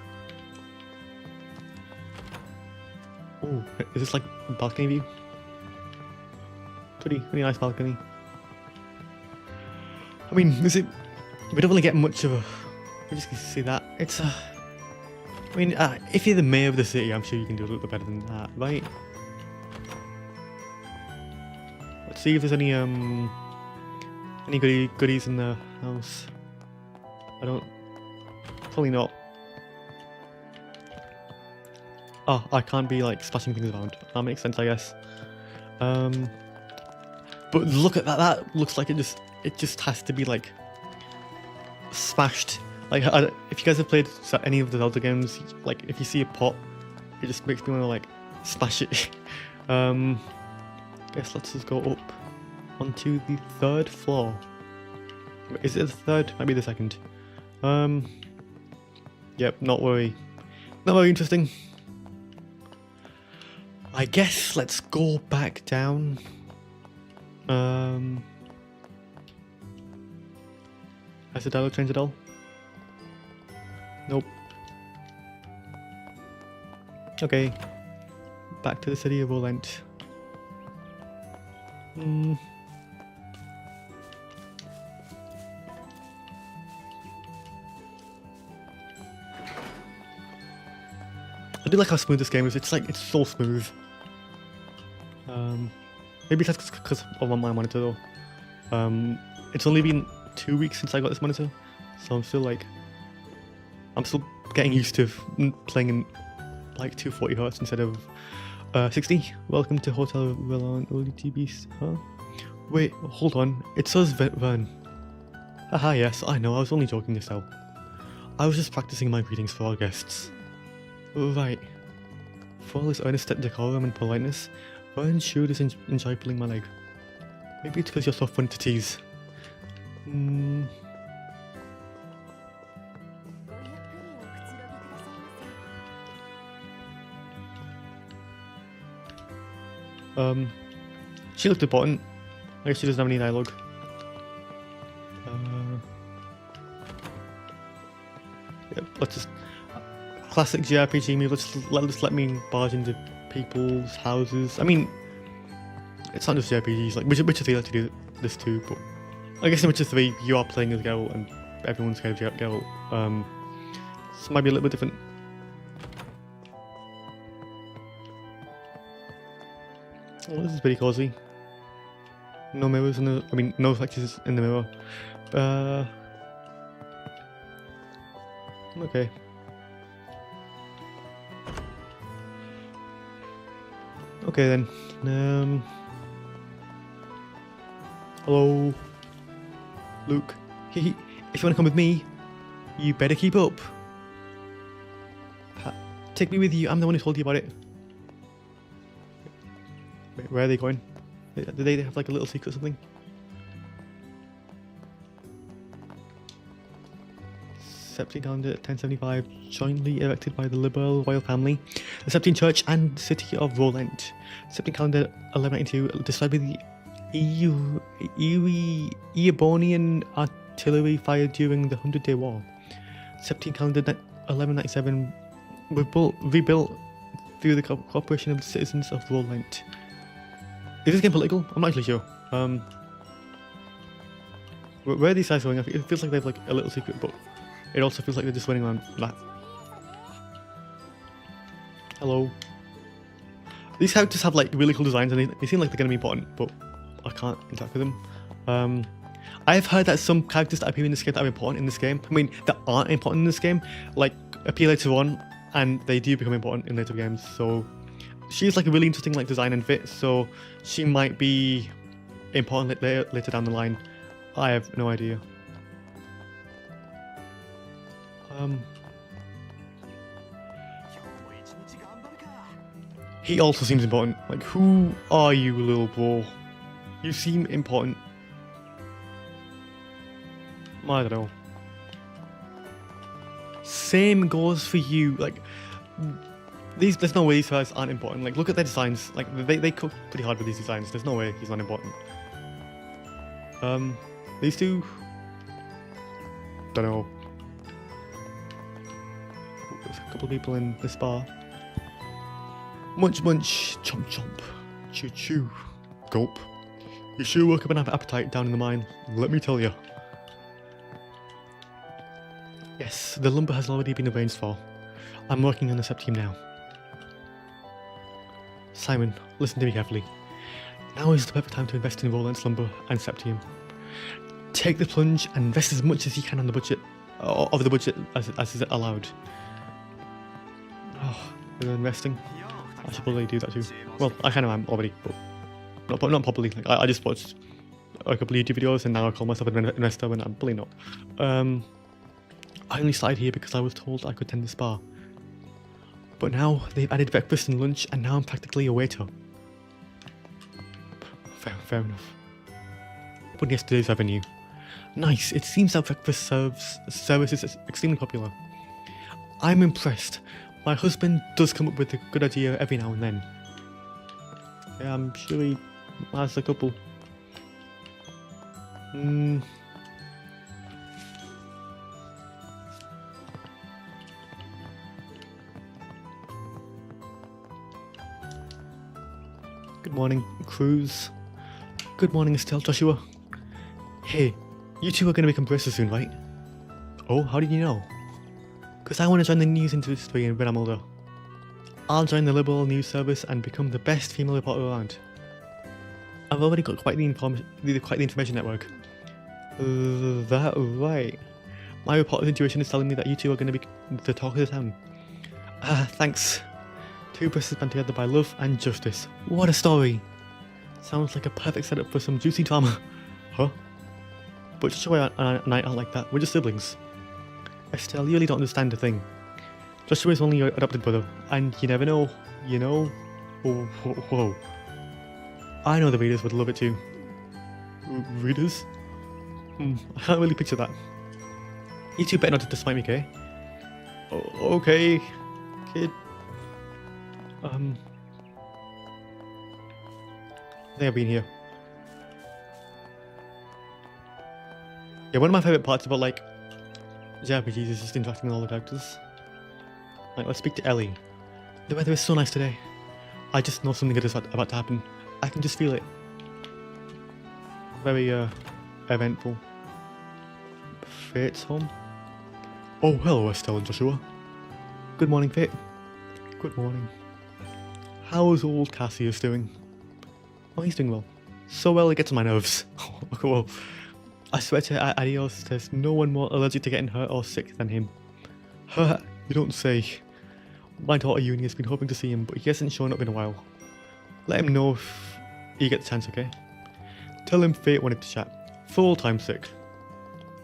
Oh, is this like a balcony view? Pretty nice balcony. I mean, is it? We don't really get much of a. We just see that. It's a. I mean, if you're the mayor of the city, I'm sure you can do a little bit better than that, right? Let's see if there's any goodies in the house. I don't. Probably not. Oh, I can't be like splashing things around. That makes sense, I guess. But look at that. That looks like it just has to be like smashed. Like, if you guys have played any of the Zelda games, like if you see a pot, it just makes me want to like smash it. Guess let's just go up onto the 3rd floor. Is it the 3rd? Might be the 2nd. Yep, not very interesting. I guess let's go back down. Has the dialogue changed at all? Nope. Okay. Back to the city of Orlent. I do like how smooth this game is. It's so smooth. Maybe that's because of my monitor though. It's only been 2 weeks since I got this monitor, so I'm still getting used to playing in like 240 Hz instead of 60. Welcome to Hotel Relon ODTB. Huh? Wait, hold on. It says Vern. Haha, yes, I know. I was only joking just now. I was just practicing my greetings for our guests. Right. For all his earnest decorum and politeness, Vern sure does enjoy pulling my leg. Maybe it's because you're so fun to tease. She looked important. I guess she doesn't have any dialogue. Yeah, let's just classic JRPG move. Let me barge into people's houses. I mean, it's not just JRPGs. Like Witcher 3 lets you do this too, but I guess in Witcher 3 you are playing as Geralt and everyone's scared of Geralt. So it might be a little bit different. Oh, this is pretty cozy. No mirrors in the. I mean, no reflectors in the mirror. Okay. Okay then. Hello, Luke. If you want to come with me, you better keep up. Take me with you. I'm the one who told you about it. Wait, where are they going? Do they have like a little secret or something? Septine calendar 1075, jointly erected by the liberal royal family, the Septine Church and city of Rolent. Septine calendar 1192, described with the Eobonian artillery fired during the 100-Day War. Septine calendar 1197, rebuilt through the cooperation of the citizens of Rolent. Is this game political? I'm not actually sure. Where are these guys going? It feels like they have like a little secret, but it also feels like they're just running around like. Hello. These characters have like really cool designs and they seem like they're going to be important, but I can't interact with them. I've heard that some characters that appear in this game that are important in this game, I mean, that aren't important in this game, like appear later on, and they do become important in later games. So she's like a really interesting like design and fit, so she might be important later down the line. I have no idea. He also seems important. Like, who are you, little bro? You seem important. I don't know. Same goes for you. Like, there's no way these guys aren't important. Like, look at their designs. Like, they cook pretty hard with these designs. There's no way he's not important. These two, don't know. There's a couple of people in this bar. Munch, munch, chomp, chomp, chew, chew, gulp. You sure work up an appetite down in the mine, let me tell you. Yes, the lumber has already been arranged for. I'm working on the Septime now. Simon, listen to me carefully. Now is the perfect time to invest in Rolent's lumber and Septime. Take the plunge and invest as much as you can on the budget, of the budget as is allowed. Oh, they're investing. I should probably do that too. Well, I kind of am already, but not properly. Like, I just watched a couple of YouTube videos and now I call myself an investor when I'm probably not. I only started here because I was told I could tend this bar. But now they've added breakfast and lunch and now I'm practically a waiter. Fair enough. But yesterday's revenue. Nice, it seems that breakfast service is extremely popular. I'm impressed. My husband does come up with a good idea every now and then. Yeah, I'm sure he has a couple. Good morning, Cruz. Good morning, Estelle, Joshua. Hey, you two are going to become bracers soon, right? Oh, how did you know? Because I want to join the news industry when I'm older. I'll join the Liberal News Service and become the best female reporter around. I've already got quite the information network. That right. My reporter's intuition is telling me that you two are going to be the talk of the town. Thanks. Two bracers band together by love and justice. What a story! Sounds like a perfect setup for some juicy drama. Huh? But Joshua and I aren't like that. We're just siblings. Estelle, you really don't understand a thing. Joshua is only your adopted brother, and you never know, you know? Whoa. I know the readers would love it too. Readers? I can't really picture that. You two better not despite me, okay? Okay, kid. I think I've been here. Yeah, one of my favourite parts about like JRPGs is just interacting with all the characters. Like, let's speak to Ellie. The weather is so nice today. I just know something good is about to happen. I can just feel it. Very eventful. Fate's home. Oh, hello Estelle and Joshua. Good morning, Fate. Good morning. How's old Cassius doing? Oh, he's doing well. So well it gets on my nerves. Whoa. I swear to Adios, there's no one more allergic to getting hurt or sick than him. You don't say. My daughter Uni has been hoping to see him, but he hasn't shown up in a while. Let him know if he gets a chance, okay? Tell him Fate wanted to chat. For all time's sake.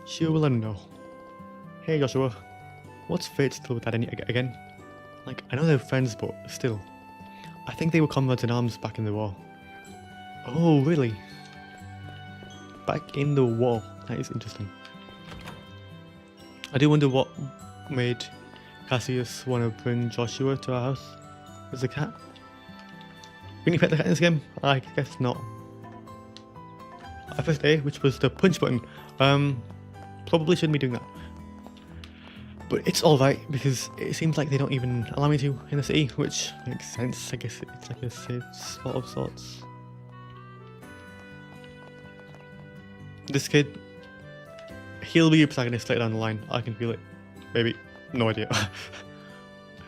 She will let him know. Hey Joshua. What's Fate still with that again? Like, I know they're friends, but still. I think they were comrades in arms back in the war. Oh, really? Back in the war. That is interesting. I do wonder what made Cassius want to bring Joshua to our house. As a cat? Can you pet the cat in this game? I guess not. I pressed A, which was the punch button. Probably shouldn't be doing that. But it's alright, because it seems like they don't even allow me to in the city, which makes sense. I guess it's like a safe spot of sorts. This kid, he'll be a protagonist later down the line. I can feel it. Maybe. No idea.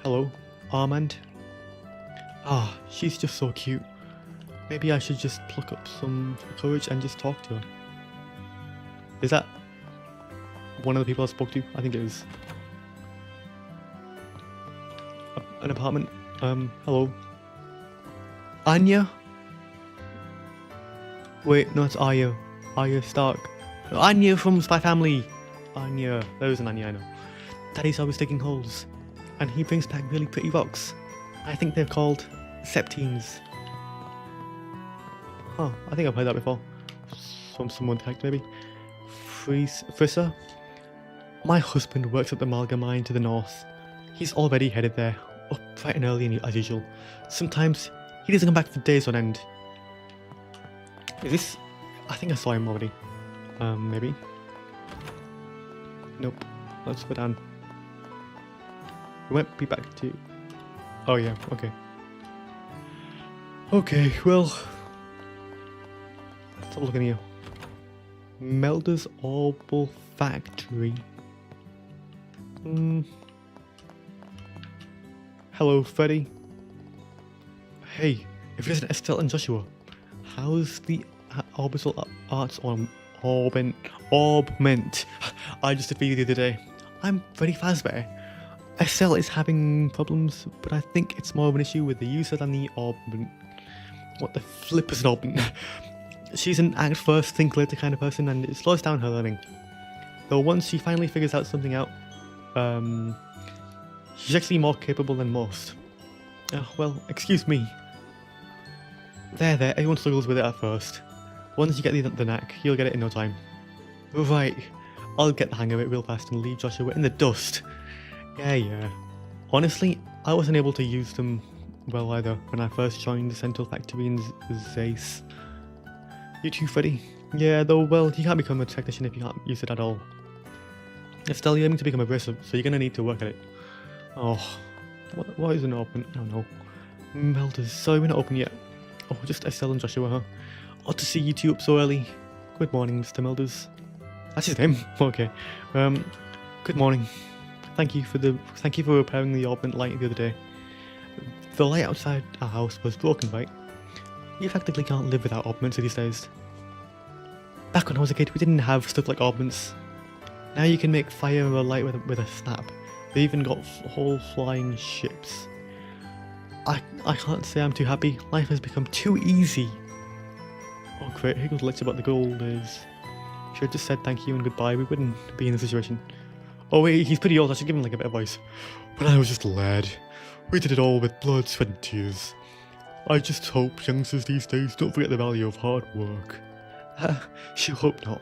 Hello, Armand. Ah, she's just so cute. Maybe I should just pluck up some courage and just talk to her. Is that one of the people I spoke to? I think it is. An apartment. Hello. Anya? Wait, no, it's Arya. Arya Stark. Anya from Spy Family. Anya. There is an Anya, I know. Daddy's always digging holes. And he brings back really pretty rocks. I think they're called Septines. Huh, I think I've heard that before. From someone typed maybe. Frissa? My husband works at the Malga mine to the north. He's already headed there. Up bright and early as usual. Sometimes he doesn't come back for days on end. Is this... I think I saw him already. Maybe. Nope. Let's go down. We might be back to... Oh yeah, okay. Okay, well... Let's have a look in here. Melda's Orbital Factory. Hello, Freddy. Hey, if it isn't Estelle and Joshua, how's the Orbital Arts Augment I just defeated the other day? I'm Freddy Fazbear. Estelle is having problems, but I think it's more of an issue with the user than the Augment. What the flip is an Augment? She's an act first, think later kind of person, and it slows down her learning. Though once she finally figures out something out, she's actually more capable than most. Oh, well, excuse me. There, everyone struggles with it at first. Once you get the knack, you'll get it in no time. Right, I'll get the hang of it real fast and leave Joshua in the dust. Yeah. Honestly, I wasn't able to use them well either when I first joined the Central Factory in Zace. You too, Freddy? Yeah, though, well, you can't become a technician if you can't use it at all. Estelle, you're aiming to become a bracer, so you're gonna need to work at it. Oh, what is an open? I don't know. Melda's, sorry we're not open yet. Oh, just Estelle and Joshua, huh? Odd to see you two up so early. Good morning, Mr. Melders. That's his name? Okay. Good morning. Thank you for repairing the orbit light the other day. The light outside our house was broken, right? You practically can't live without orbments these days. Back when I was a kid, we didn't have stuff like orbments. Now you can make fire or light with a snap. They even got whole flying ships. I can't say I'm too happy. Life has become too easy. Oh great, here goes the lecture about the good old days. Should have just said thank you and goodbye, we wouldn't be in this situation. Oh wait, he's pretty old, I should give him like a bit of advice. When I was just a lad, we did it all with blood, sweat and tears. I just hope youngsters these days don't forget the value of hard work. Sure hope not.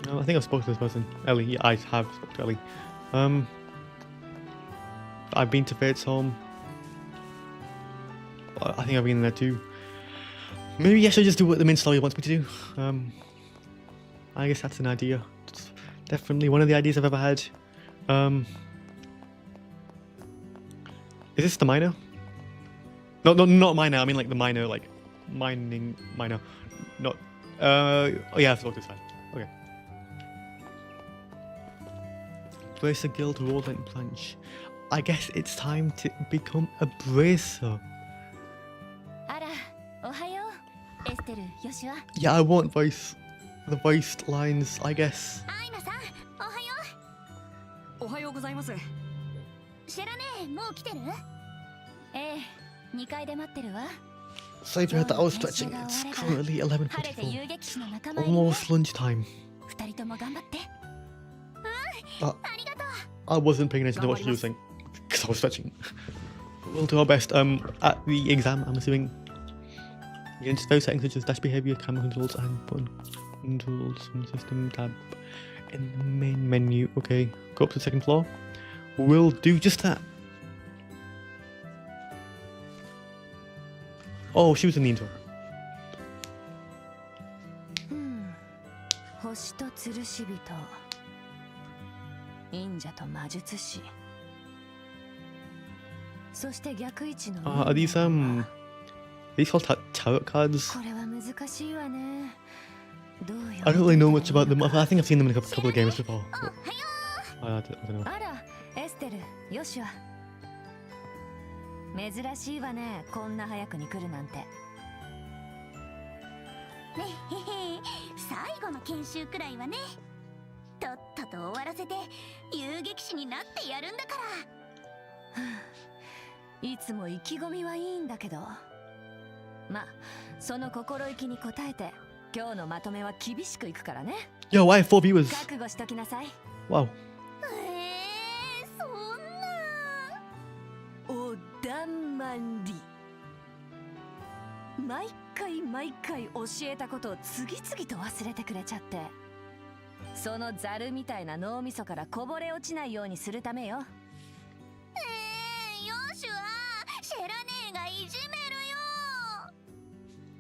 No, I think I've spoken to this person. Ellie, yeah, I have spoken to Ellie. I've been to Fate's home. I think I've been there too. Maybe I should just do what the main story wants me to do. I guess that's an idea. It's definitely one of the ideas I've ever had. Is this the miner? No, not miner. I mean like the miner, like mining miner. Not. Oh yeah, I've spoken this side. Okay. Bracer Guild Roll and Planche. I guess it's time to become a bracer. エステル、ヨシュア、 Yeah, I want the voiced lines, I guess. アイナさん、おはよおはようございますう。シェラ姉、もう来てる？ええ、2階で待ってるわ。 Sorry to hear that I was stretching. It's currently 晴れて 11:44. 遊撃士の仲間入りね。 Almost lunchtime. 2人とも頑張って。あありがとう。 I wasn't paying attention to what she was saying because I was stretching. We'll do our best. At the exam, I'm assuming. Against those settings such as dash behavior, camera controls, and button controls from the system tab in the main menu. Okay, go up to the second floor. We'll do just that. Oh, she was in the intro. 星と吊るし人、忍者と魔術師、そして逆位置の Are these these called tarot cards? これは難しいわね。どうよ I don't really know much about them. I think I've seen them in a couple of games before. But I don't know. あら、エステル、ヨシュア。珍しいわね、こんな早くに来るなんて。ねへへ、最後の研修くらいはね。とっとと終わらせて遊撃士になってやるんだから。いつも意気込みはいいんだけど。まあ、その心意気に応えて、今日のまとめは厳しくいくからね。 Yo, I have 4 viewers. 覚悟しときなさい。 Wow. そんな。おだんまり。毎回教えたことを次々と忘れてくれちゃって。そのザルみたいな脳みそからこぼれ落ちないようにするためよ。ヨシュア、シェラ姉がいじめるよ。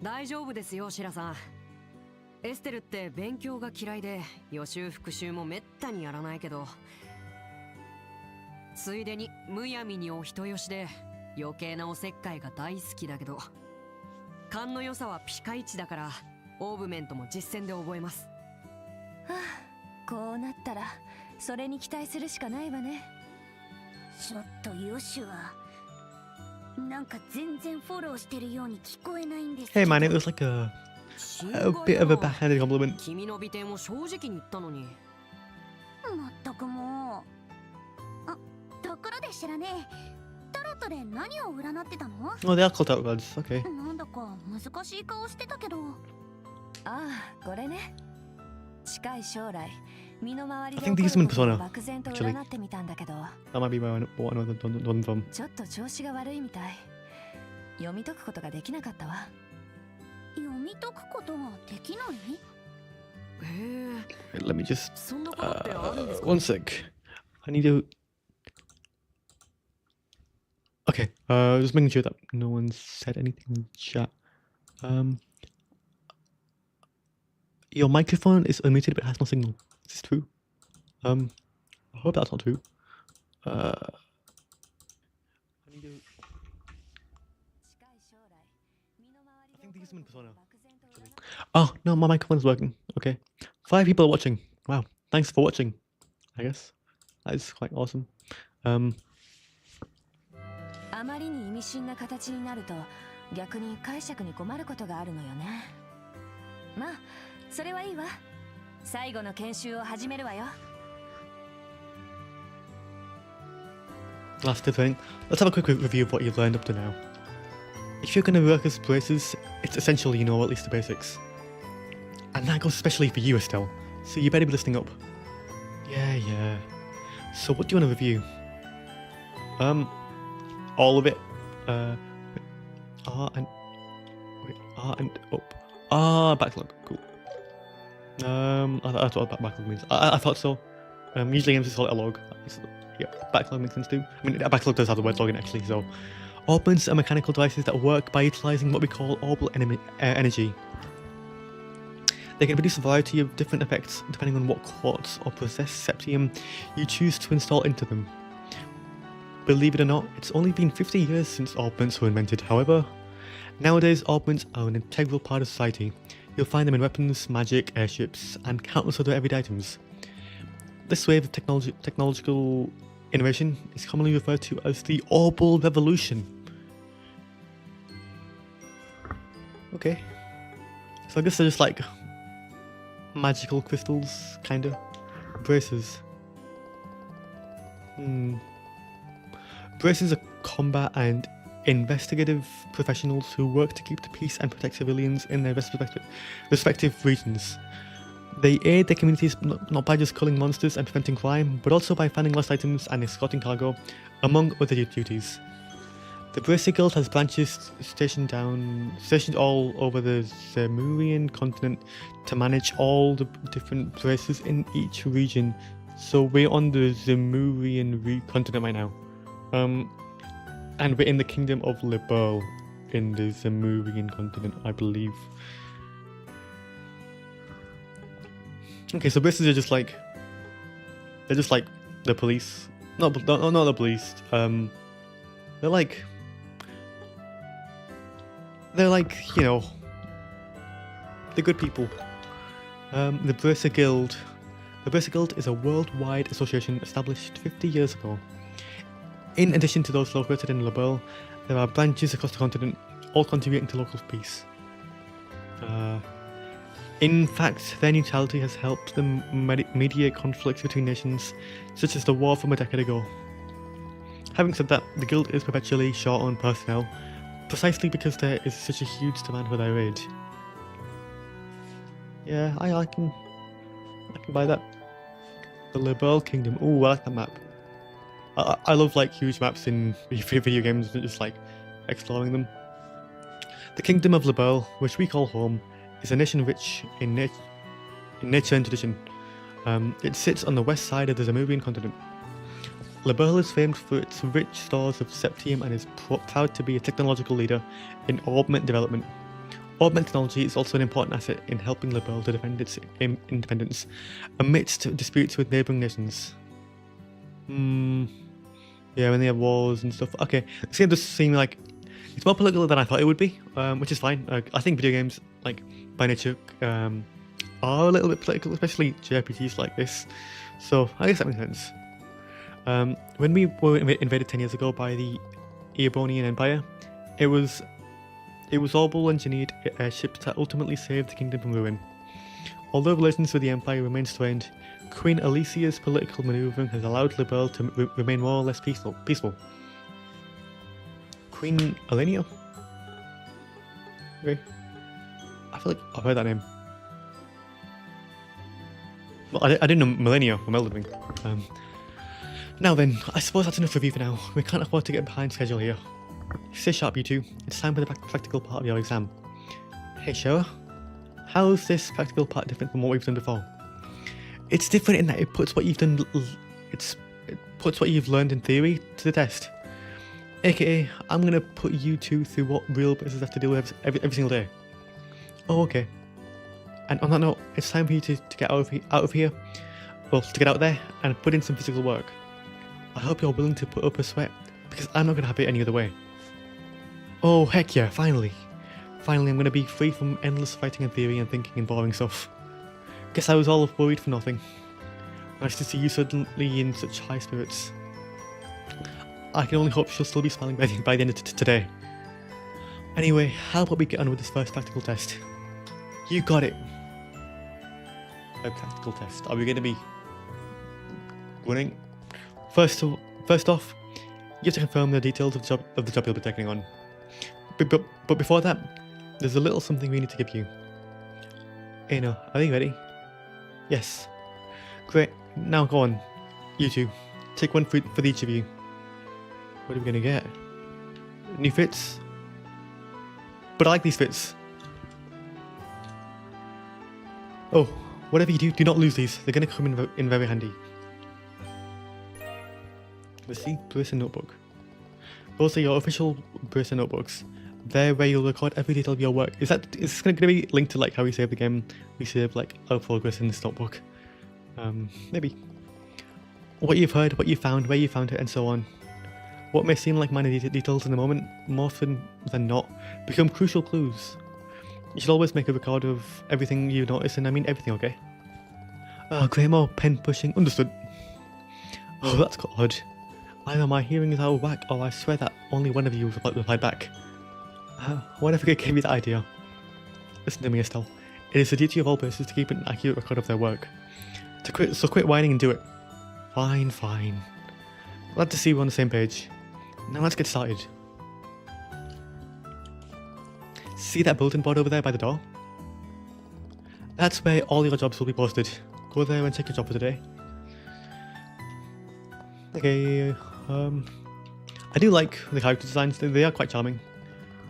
大丈夫ですよシラさん。エステルって勉強が嫌いで予習復習もめったにやらないけど、ついでにむやみにお人よしで余計なおせっかいが大好きだけど、勘の良さはピカイチだからオーブメントも実践で覚えます。はあ、こうなったらそれに期待するしかないわね。ちょっとヨシュア、なんか全然フォローしてるように聞こえないんですけ Hey ど。 man, it was like a bit of a backhanded compliment. 君の美点を正直に言ったのに。まったくもう。あ、ところで知らねえ。タロットで何を占ってたの？ Oh, they are called tarot cards. Okay. なんだか難しい顔してたけど。ああ、これね。近い将来、身の回りで I think these are in Persona, 漠然と占ってみたんだけど、 That might be one of them. ちょっと調子が悪いみたい。読み解くことができなかったわ。読み解くことができない？へえ、 Let me just そんなことってあるんですか？ one sec. I need to. Okay. Just making sure that no one said anything in the chat. Your microphone is unmuted but has no signal. Is this true? I hope that's not true. I need to. I think these are in Persona. Actually. Oh no, my microphone is working. Okay. 5 people are watching. Wow. Thanks for watching. I guess that is quite awesome. あまりに意味深な形になると逆に解釈に困ることがあるのよね。まあ、それはいいわ。最後の研修を始めるわよ。 Last thing, let's have a quick review of what you've learned up to now. If you're going to work as braces, it's essential you know at least the basics. And that goes especially for you, Estelle, so you better be listening up. Yeah. So what do you want to review? All of it. R and up. Backlog, cool. That's what backlog means. I thought so. Usually games just call it a log. Yeah, backlog makes sense too. I mean, a backlog does have the word log in actually, so. Orbments are mechanical devices that work by utilising what we call orbital energy. They can produce a variety of different effects depending on what quartz or processed septium you choose to install into them. Believe it or not, it's only been 50 years since orbments were invented. However, nowadays orbments are an integral part of society. You'll find them in weapons, magic, airships, and countless other everyday items. This wave of technological innovation is commonly referred to as the Orbal Revolution. Okay. So I guess they're just like magical crystals, kinda. Braces. Braces are combat and investigative professionals who work to keep the peace and protect civilians in their respective regions. They aid their communities not by just killing monsters and preventing crime, but also by finding lost items and escorting cargo, among other duties. The Bracer Guild has branches stationed all over the Zemurian continent to manage all the different braces in each region. So we're on the Zemurian continent right now. And we're in the kingdom of Liberl in the Zemurian continent, I believe. Okay, so braces are just like... They're just like the police. Not the police. They're like... They're like, you know... The good people. The Bracer Guild. The Bracer Guild is a worldwide association established 50 years ago. In addition to those located in Liberl, there are branches across the continent, all contributing to local peace. In fact, their neutrality has helped them mediate conflicts between nations, such as the war from a decade ago. Having said that, the guild is perpetually short on personnel, precisely because there is such a huge demand for their aid. Yeah, I can buy that. The Liberl Kingdom. Ooh, I like that map. I love like huge maps in video games, just like exploring them. The Kingdom of Liberl, which we call home, is a nation rich in nature and tradition. It sits on the west side of the Zemurian continent. Liberl is famed for its rich stores of septium and is proud to be a technological leader in augment development. Augment technology is also an important asset in helping Liberl to defend its independence amidst disputes with neighbouring nations. Yeah, when they have wars and stuff. Okay, this game does seem like it's more political than I thought it would be, which is fine. I think video games, like by nature, are a little bit political, especially JRPGs like this. So I guess that makes sense. When we were invaded 10 years ago by the Eobonian Empire, it was all engineered ships that ultimately saved the kingdom from ruin. Although relations with the Empire remain strained, Queen Alicia's political manoeuvring has allowed Liberl to remain more or less peaceful. Queen Alenia? Okay. I feel like I've heard that name. Well, I didn't know Millennia from Elden Ring. Now then, I suppose that's enough review for now. We can't afford to get behind schedule here. Stay sharp, you two. It's time for the practical part of your exam. Hey, Shara. How's this practical part different from what we've done before? It's different in that it puts what you've done. It puts what you've learned in theory to the test. AKA, I'm gonna put you two through what real business have to deal with every single day. Oh, okay. And on that note, it's time for you to get out of here. Well, to get out there and put in some physical work. I hope you're willing to put up a sweat, because I'm not gonna have it any other way. Oh, heck yeah! Finally, I'm gonna be free from endless fighting and theory and thinking and boring stuff. Guess I was all worried for nothing. Nice to see you suddenly in such high spirits. I can only hope she'll still be smiling by the end of today. Anyway, how about we get on with this first practical test? You got it! A practical test. Are we going to be running? First off, you have to confirm the details of the job you'll be taking on. But before that, there's a little something we need to give you. Aino, are you ready? Yes. Great. Now go on. You two. Take one for each of you. What are we gonna get? New fits? But I like these fits. Oh, whatever you do not lose these. They're gonna come in very handy. Let's see. Bracer notebook. Those are your official Bracer notebooks. They're where you'll record every detail of your work. Is this going to be linked to like how we save the game? We save like our progress in this notebook. Maybe. What you've heard, what you found, where you found it, and so on. What may seem like minor details in the moment, more often than not, become crucial clues. You should always make a record of everything you notice, and I mean everything, okay? Oh, Graham, pen pushing. Understood. Oh, that's got odd. Either my hearing is out of whack, or I swear that only one of you replied back. Whatever gave me that idea? Listen to me, Estelle. It is the duty of all persons to keep an accurate record of their work. So quit whining and do it. Fine. Glad to see we're on the same page. Now let's get started. See that bulletin board over there by the door? That's where all your jobs will be posted. Go there and check your job for today. Okay, I do like the character designs, they are quite charming.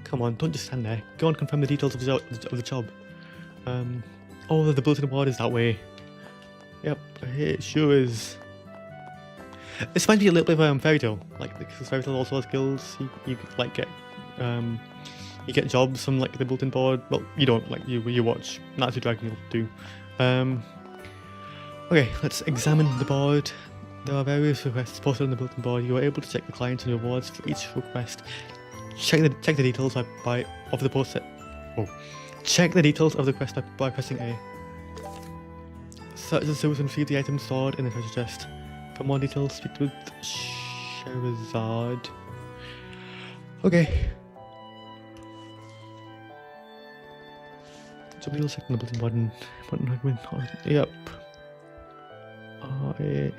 Come on, don't just stand there. Go and confirm the details of the job. Oh, the bulletin board is that way. Yep, it sure is. This might be a little bit of Fairy Tail. Like, because Fairy Tail also has guilds. You like get you get jobs from like the bulletin board. Well, you don't, like you watch Natsu Dragon do. Okay, let's examine the board. There are various requests posted on the bulletin board. You are able to check the clients and rewards for each request. Check the details of the post. Check the details of the request by pressing A. Search the sewers and retrieve the items stored in the treasure chest. For more details, speak with Sherazad. Okay. Somebody will check on the bulletin board and yep. Okay.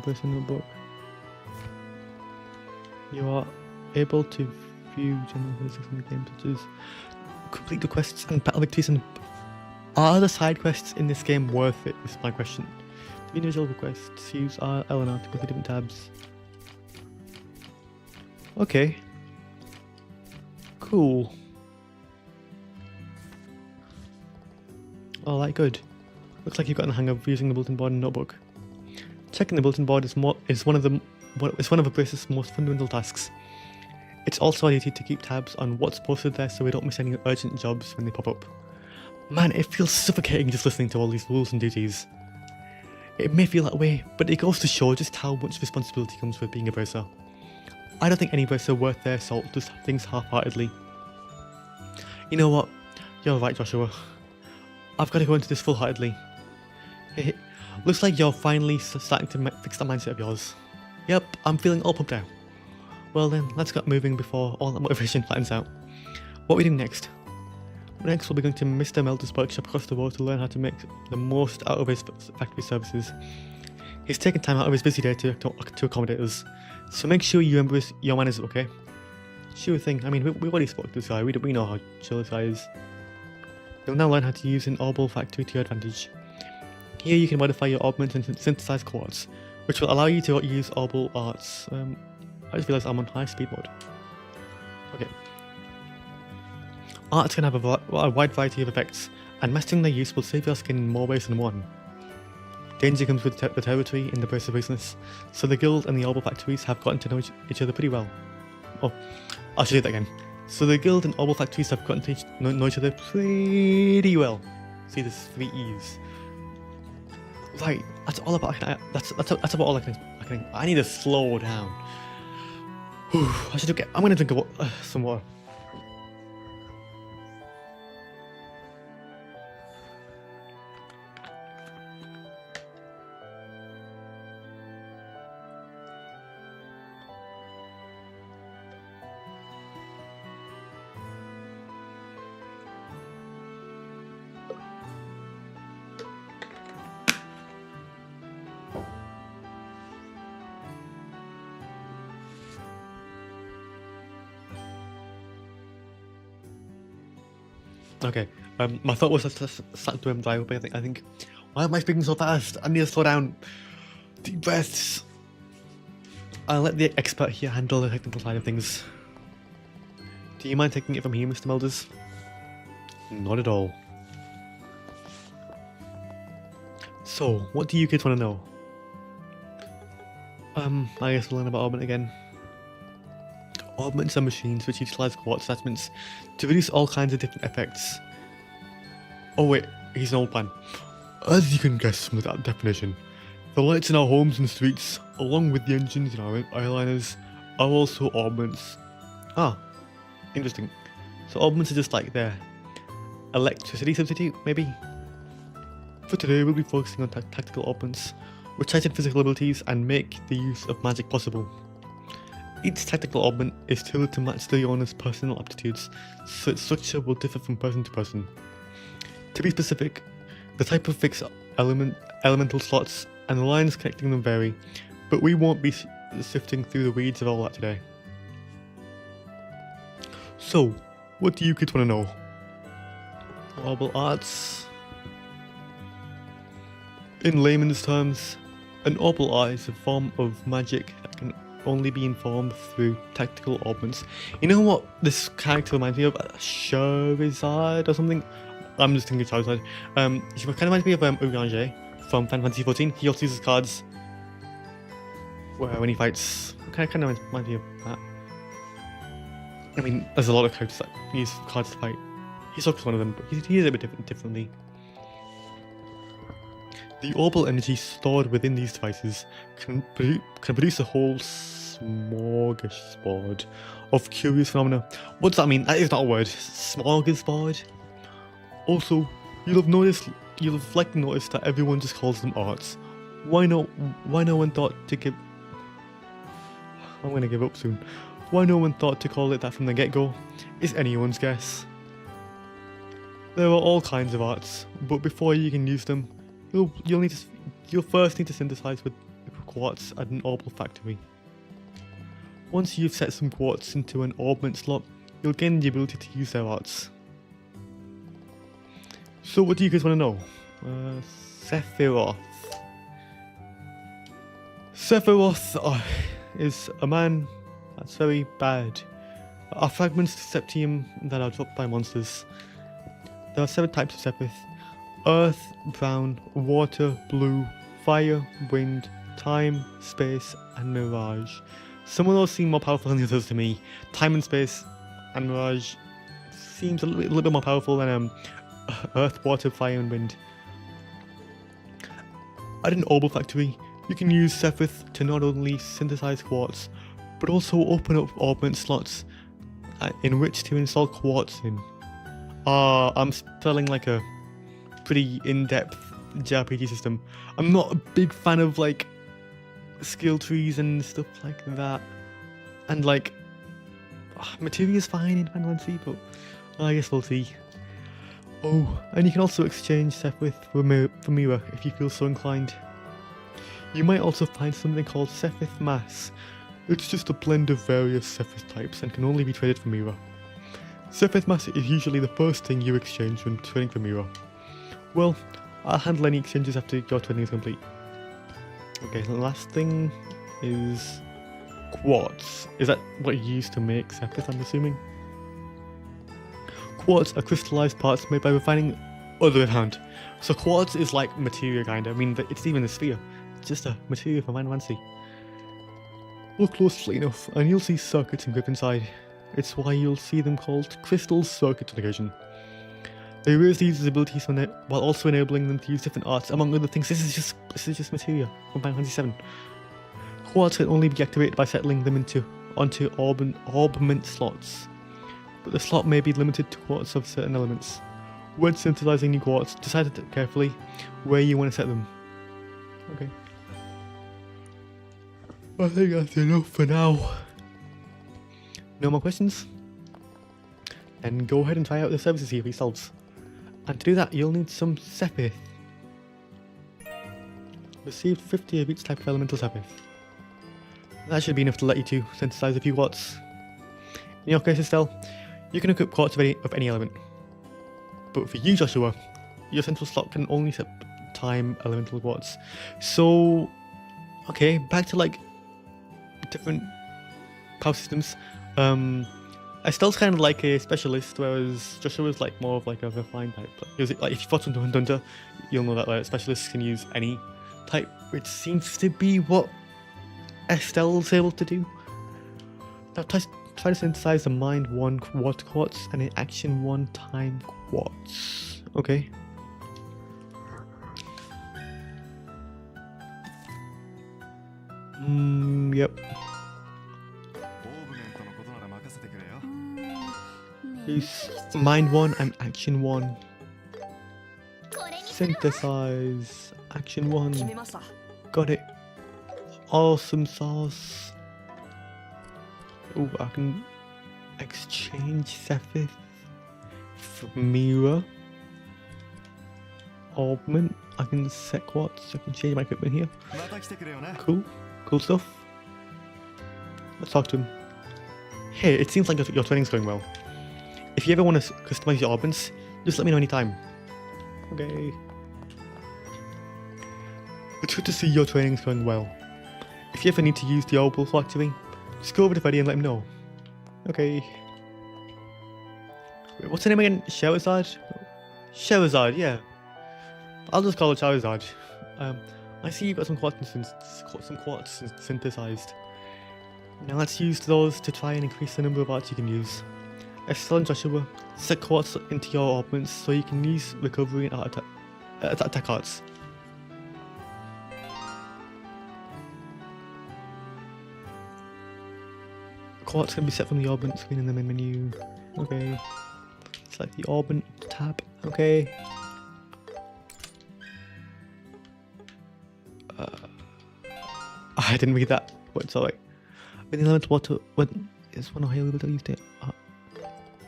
Person in the book. You are able to view general physics in the game, such as complete the quests and battle victories. And are the side quests in this game worth it? Is my question. The individual requests use R, L, and R to complete different tabs. Okay. Cool. Alright, good. Looks like you've gotten the hang of using the bulletin board and notebook. Checking the bulletin board is one of a place's most fundamental tasks. It's also our duty to keep tabs on what's posted there so we don't miss any urgent jobs when they pop up. Man, it feels suffocating just listening to all these rules and duties. It may feel that way, but it goes to show just how much responsibility comes with being a bracer. I don't think any bracer worth their salt does things half-heartedly. You know what? You're right, Joshua. I've got to go into this full-heartedly. Looks like you're finally starting to fix that mindset of yours. Yep, I'm feeling all pumped now. Well then, let's get moving before all that motivation flattens out. What are we doing next? Next, we'll be going to Mr. Melder's workshop across the road to learn how to make the most out of his factory services. He's taken time out of his busy day to accommodate us, so make sure you remember your manners, okay? Sure thing. I mean, we already spoke to this guy. We know how chill this guy is. You'll now learn how to use an Orbal factory to your advantage. Here you can modify your augment and synthesize quartz, which will allow you to use Orbal arts. I just realised I'm on high speed mode. Okay. Arts can have a wide variety of effects, and mastering their use will save your skin in more ways than one. Danger comes with the territory in the bracer business, so the guild and the Orbal factories have gotten to know each other pretty well. Oh, I should do that again. So the guild and Orbal factories have gotten to know each other pretty well. See, there's 3 E's. Right, that's all about. That's about all I can. I need to slow down. Whew, I should get. I'm gonna drink some water. Okay, my thought was starting to dry up. I think, why am I speaking so fast? I need to slow down. Deep breaths. I'll let the expert here handle the technical side of things. Do you mind taking it from here, Mr. Melders? Not at all. So, what do you kids want to know? I guess we'll learn about augment again. Augments are machines which utilize quartz attachments to produce all kinds of different effects. Oh wait, he's an old man. As you can guess from that definition, the lights in our homes and streets, along with the engines in our airliners, are also augments. Ah, interesting. So augments are just like their electricity substitute, maybe? For today, we'll be focusing on tactical augments, which heighten physical abilities and make the use of magic possible. Each tactical augment is tailored to match the owner's personal aptitudes, so its structure will differ from person to person. To be specific, the type of fixed elemental slots and the lines connecting them vary, but we won't be sifting through the weeds of all that today. So, what do you kids want to know? Marble arts. In layman's terms, an orbital art is a form of magic that can only be informed through tactical augments. You know what this character reminds me of? Charizard or something? I'm just thinking Charizard. She kind of reminds me of Urianger from Final Fantasy XIV. He also uses cards when he fights. Kind of reminds me of that. I mean, there's a lot of characters that use cards to fight. He's also one of them, but he is a bit differently. The orbital energy stored within these devices can produce a whole smorgasbord of curious phenomena. What does that mean? That is not a word. Smorgasbord. Also, you'll have noticed that everyone just calls them arts. Why no one thought to give... I'm gonna give up soon. Why no one thought to call it that from the get-go is anyone's guess. There are all kinds of arts, but before you can use them, you'll first need to synthesize with quartz at an orbital factory. Once you've set some quartz into an augment slot, you'll gain the ability to use their arts. So what do you guys want to know? Sephiroth. Sephiroth is a man that's very bad. Are fragments of Septium that are dropped by monsters. There are 7 types of Sepith: Earth, Brown, Water, Blue, Fire, Wind, Time, Space, and Mirage. Some of those seem more powerful than the others to me. Time and Space and Mirage seems a little bit more powerful than Earth, Water, Fire, and Wind. At an orbital factory, you can use Sepith to not only synthesize quartz, but also open up augment slots in which to install quartz in. I'm spelling like a pretty in-depth JRPG system. I'm not a big fan of like skill trees and stuff like that. And like, materia is fine in Final Fantasy, but I guess we'll see. Oh, and you can also exchange Sepith for Mira if you feel so inclined. You might also find something called Sepith Mass. It's just a blend of various Sepith types and can only be traded for Mira. Sepith Mass is usually the first thing you exchange when trading for Mira. Well, I'll handle any exchanges after your trading is complete. Okay, so the last thing is quartz. Is that what you use to make Sepith, I'm assuming? Quartz are crystallized parts made by refining other way around. So quartz is like materia kinda. I mean, it's even a sphere. It's just a materia for Final Fantasy. Look closely enough and you'll see circuits and grip inside. It's why you'll see them called crystal circuits on occasion. They raise the user's abilities on it while also enabling them to use different arts, among other things. This is just materia from Final Fantasy VII. Quartz can only be activated by settling them onto augment slots, but the slot may be limited to quartz of certain elements. When synthesizing new quartz, decide carefully where you want to set them. Okay. I think that's enough for now. No more questions? Then go ahead and try out the services here for yourselves. And to do that, you'll need some Sepith. Received 50 of each type of elemental Sepith. That should be enough to let you to synthesize a few quartz. In your case, Estelle, you can equip quartz of any element. But for you, Joshua, your central slot can only set time elemental quartz. So, okay, back to like different power systems. Estelle's kind of like a specialist, whereas Joshua's like more of like a refined type. Like if you fought on Hunter, you'll know that like, specialists can use any type, which seems to be what Estelle's able to do. Now try to synthesize a mind 1 quartz and an action 1 time quartz. Okay. Yep. Use mind 1 and action 1. Synthesize action 1. Got it. Awesome sauce. Oh, I can exchange Sepith for Mira. Augment. I can set quartz. I can change my equipment here. また来てくれよね。 Cool. Cool stuff. Let's talk to him. Hey, it seems like your training's going well. If you ever want to customize your augments, just let me know anytime. Okay. It's good to see your training's going well. If you ever need to use the orbital factory, just go over to Freddy and let him know. Okay. Wait, what's the name again? Charizard? Charizard, yeah. I'll just call it Charizard. I see you've got some quartz synthesized. Now let's use those to try and increase the number of arts you can use. Estelle and Joshua, set quartz into your augments so you can use recovery and attack arts. Quartz can be set from the augment screen in the main menu. Okay. Select the augment tab. Okay. I didn't read that, but it's alright. When the elemental water is one higher level that used it.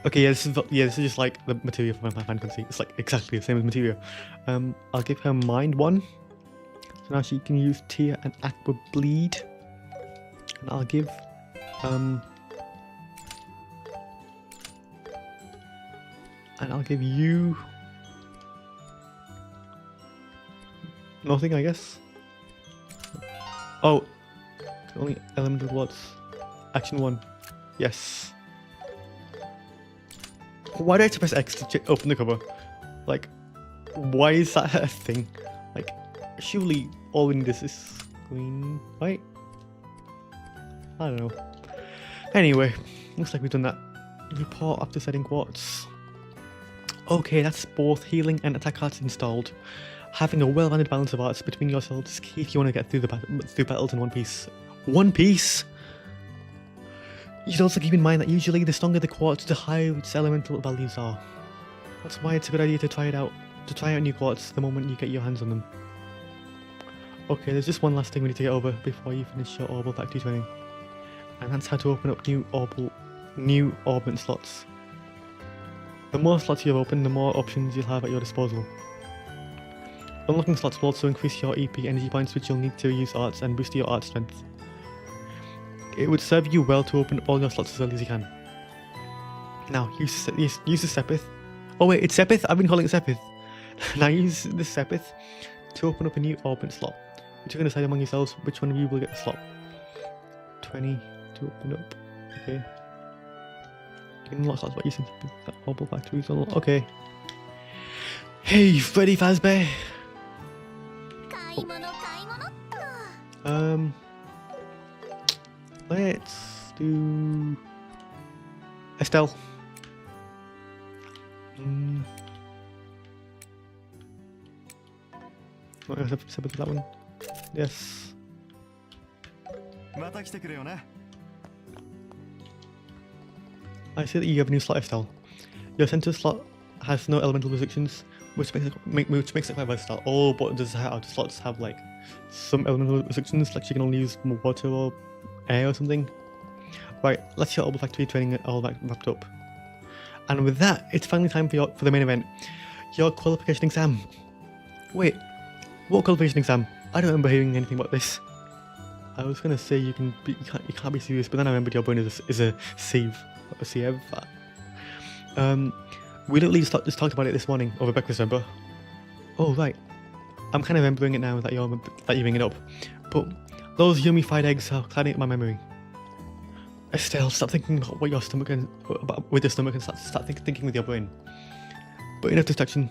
Okay, yeah, this is just like the material from my fantasy. It's like exactly the same as material. I'll give her mind 1. So now she can use Tear and Aqua Bleed. And I'll give you nothing, I guess. Oh, only elemental words. Action 1. Yes. Why do I have to press X to open the cover? Like, why is that a thing? Like, surely all we need is this screen, right? I don't know. Anyway, looks like we've done that. Report after setting quartz. Okay, that's both healing and attack arts installed. Having a well-rounded balance of arts between yourselves is key if you want to get through through battles in one piece. One piece? You should also keep in mind that usually the stronger the quartz, the higher its elemental values are. That's why it's a good idea to try out new quartz the moment you get your hands on them. Okay, there's just one last thing we need to get over before you finish your orbital factory training. And that's how to open up new augment slots. The more slots you have open, the more options you'll have at your disposal. Unlocking slots will also increase your EP energy points, which you'll need to use arts and boost your art strength. It would serve you well to open up all your slots as early as you can. Now, use the Sepith. Oh wait, it's Sepith? I've been calling it Sepith. Now use the Sepith to open up a new augment slot. You two can decide among yourselves which one of you will get the slot. 20 to open up. Okay. You can unlock slots by using that orbital factories. Okay. Hey, Freddy Fazbear! Let's do Estelle. What was up with that one? Yes. I see that you have a new slot, Estelle. Your center slot has no elemental restrictions, which makes it quite versatile. Oh, but does outer slots have like some elemental restrictions, like you can only use water or air or something? Right, let's get orbital factory training all wrapped up. And with that, it's finally time for the main event, your qualification exam. Wait, what qualification exam? I don't remember hearing anything about this. I was gonna say you can't be serious, but then I remembered your brain is a sieve. We literally just talked about it this morning over breakfast, remember? Oh right, I'm kind of remembering it now that you're bringing it up. But those yummy fried eggs are clouding up my memory. Estelle, stop thinking about what your stomach with your stomach and start thinking with your brain. But enough distraction.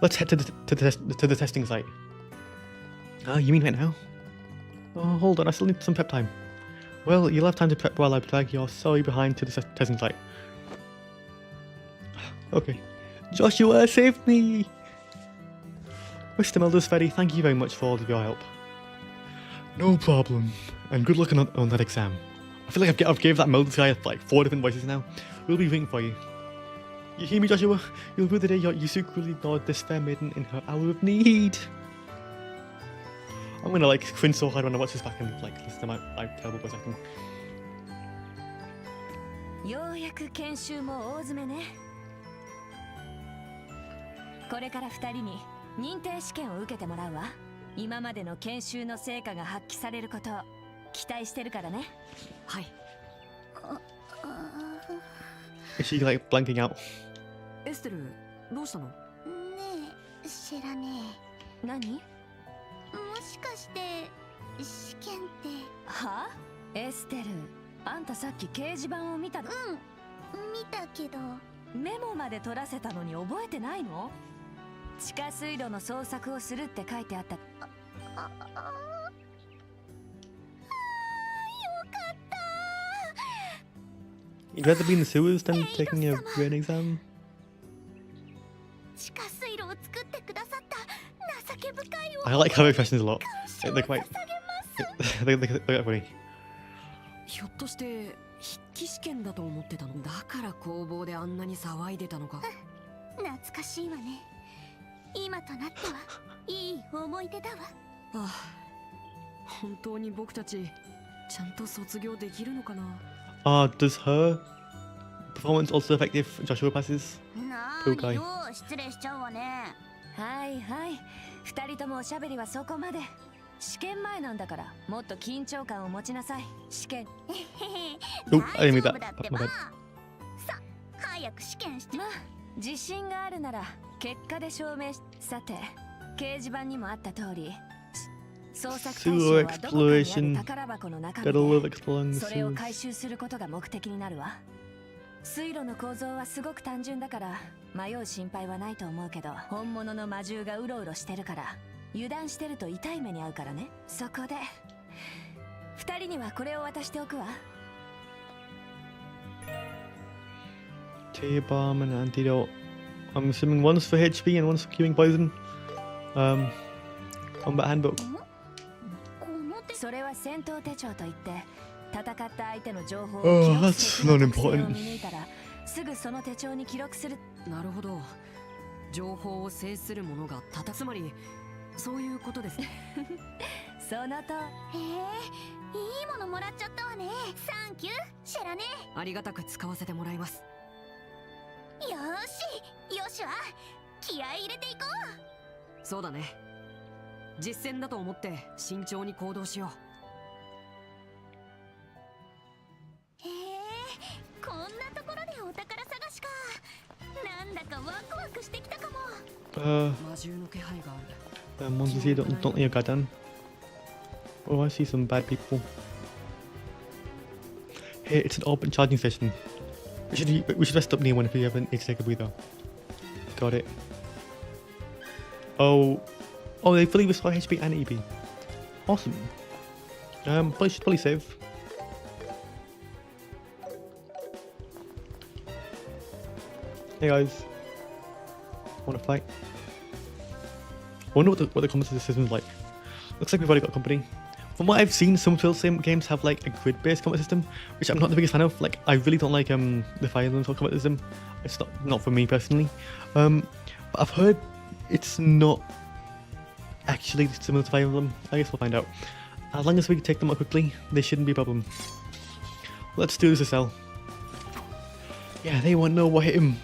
Let's head to the testing site. You mean right now? Oh, hold on, I still need some prep time. Well, you'll have time to prep while I drag your sorry behind to the testing site. Okay. Joshua, save me! Mr. Mulder's Freddy, thank you very much for all of your help. No problem. And good luck on that exam. I feel like I've gave that Mulder's guy like 4 different voices now. We'll be waiting for you. You hear me, Joshua? You'll rue the day you secretly ignored this fair maiden in her hour of need. I'm gonna like cringe so hard when I watch this back and like listen to my terrible voice acting. ようやく研修も大詰めね。これから2人に認定試験を受けてもらうわ。今までの研修の成果が発揮されることを期待してるからね。はい。 Is she like blanking out? エステル、どうしたの？ねえ知らね何？え、もしかして試験ってはあ？エステル、あんたさっき掲示板を見たの？見たけどメモまで取らせたのに覚えてないの？地下水路の捜索をするって書いてあった。ああよかった You'd rather be in the sewers than taking a brain exam? 地下水路を作ってくださった情け深いお I like her expressions a lot. 感謝を They're quite. 捧げます They're quite funny. ひょっとして筆記試験だと思ってたの？だから工房であんなに騒いでたのか。懐かしいわね。今となってはいい思い出だわ。ああ、本当に僕たちちゃんと卒業できるのかな。 Does her performance also affect if Joshua passes? な Poor guy. ーによ失礼しちゃうわね。はいはい、2人ともおしゃべりはそこまで。試験前なんだからもっと緊張感を持ちなさい。試験。へへ Oh, I 大 didn't mean 丈 that. 夫だって My ば bad. さ早く試験して。まあ自信があるなら結果で証明し。さて掲示板にもあった通り、捜索対象はどこかにある宝箱の中身 Gotta love で、 exploring the それを sewers. 回収することが目的になるわ。水路の構造はすごく単純だから迷う心配はないと思うけど、本物の魔獣がうろうろしてるから油断してると痛い目に遭うからね。そこで2人にはこれを渡しておくわ。 Tear bomb and antidote. I'm assuming one's for HP and one's for curing poison. Combat handbook. この手それは戦闘手帳といって戦った相手の情報を Oh, 記録 that's して not 特性を important. 見抜いたらすぐその手帳に記録する。なるほど。情報を制する者がつまりそういうことですね。そのとへえいいものもらっちゃったわね。サンキューシェラね。ありがたく使わせてもらいます。よーしよしは気合い入れていこう。そうだね。実戦だと思って慎重に行動しよへえこんなところでお宝探しか。なんだかワクワクしてきたかも。う。魔獣の気配がある。 The monsters here don't let you get done. Oh, I see some bad people. Hey, it's an open charging station. We should rest up near one if we ever need to take a breather. Got it. Oh, they fully restore HP and EP. Awesome. But you should probably save. Hey guys, wanna fight? I wonder what the combat system is like. Looks like we've already got company. From what I've seen, some Telltale games have like a grid-based combat system, which I'm not the biggest fan of. Like, I really don't like the Fire Emblem combat system. It's not for me personally. But I've heard it's not actually similar to Fire Emblem. I guess we'll find out. As long as we can take them out quickly, they shouldn't be a problem. Let's do this, Cell. Yeah, they won't know what hit him.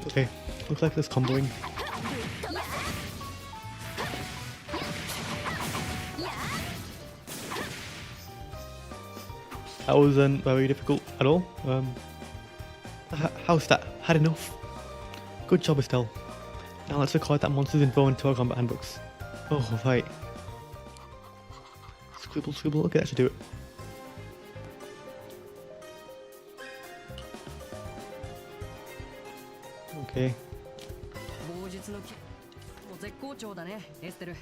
Okay, looks like there's comboing. That wasn't very difficult at all. How's that? Had enough. Good job, Estelle. Now let's record that monster's info into our combat handbooks. Oh, right. Scribble, scribble. Okay, that should do it. Okay. 傍術のもう絶好調だね、エステル。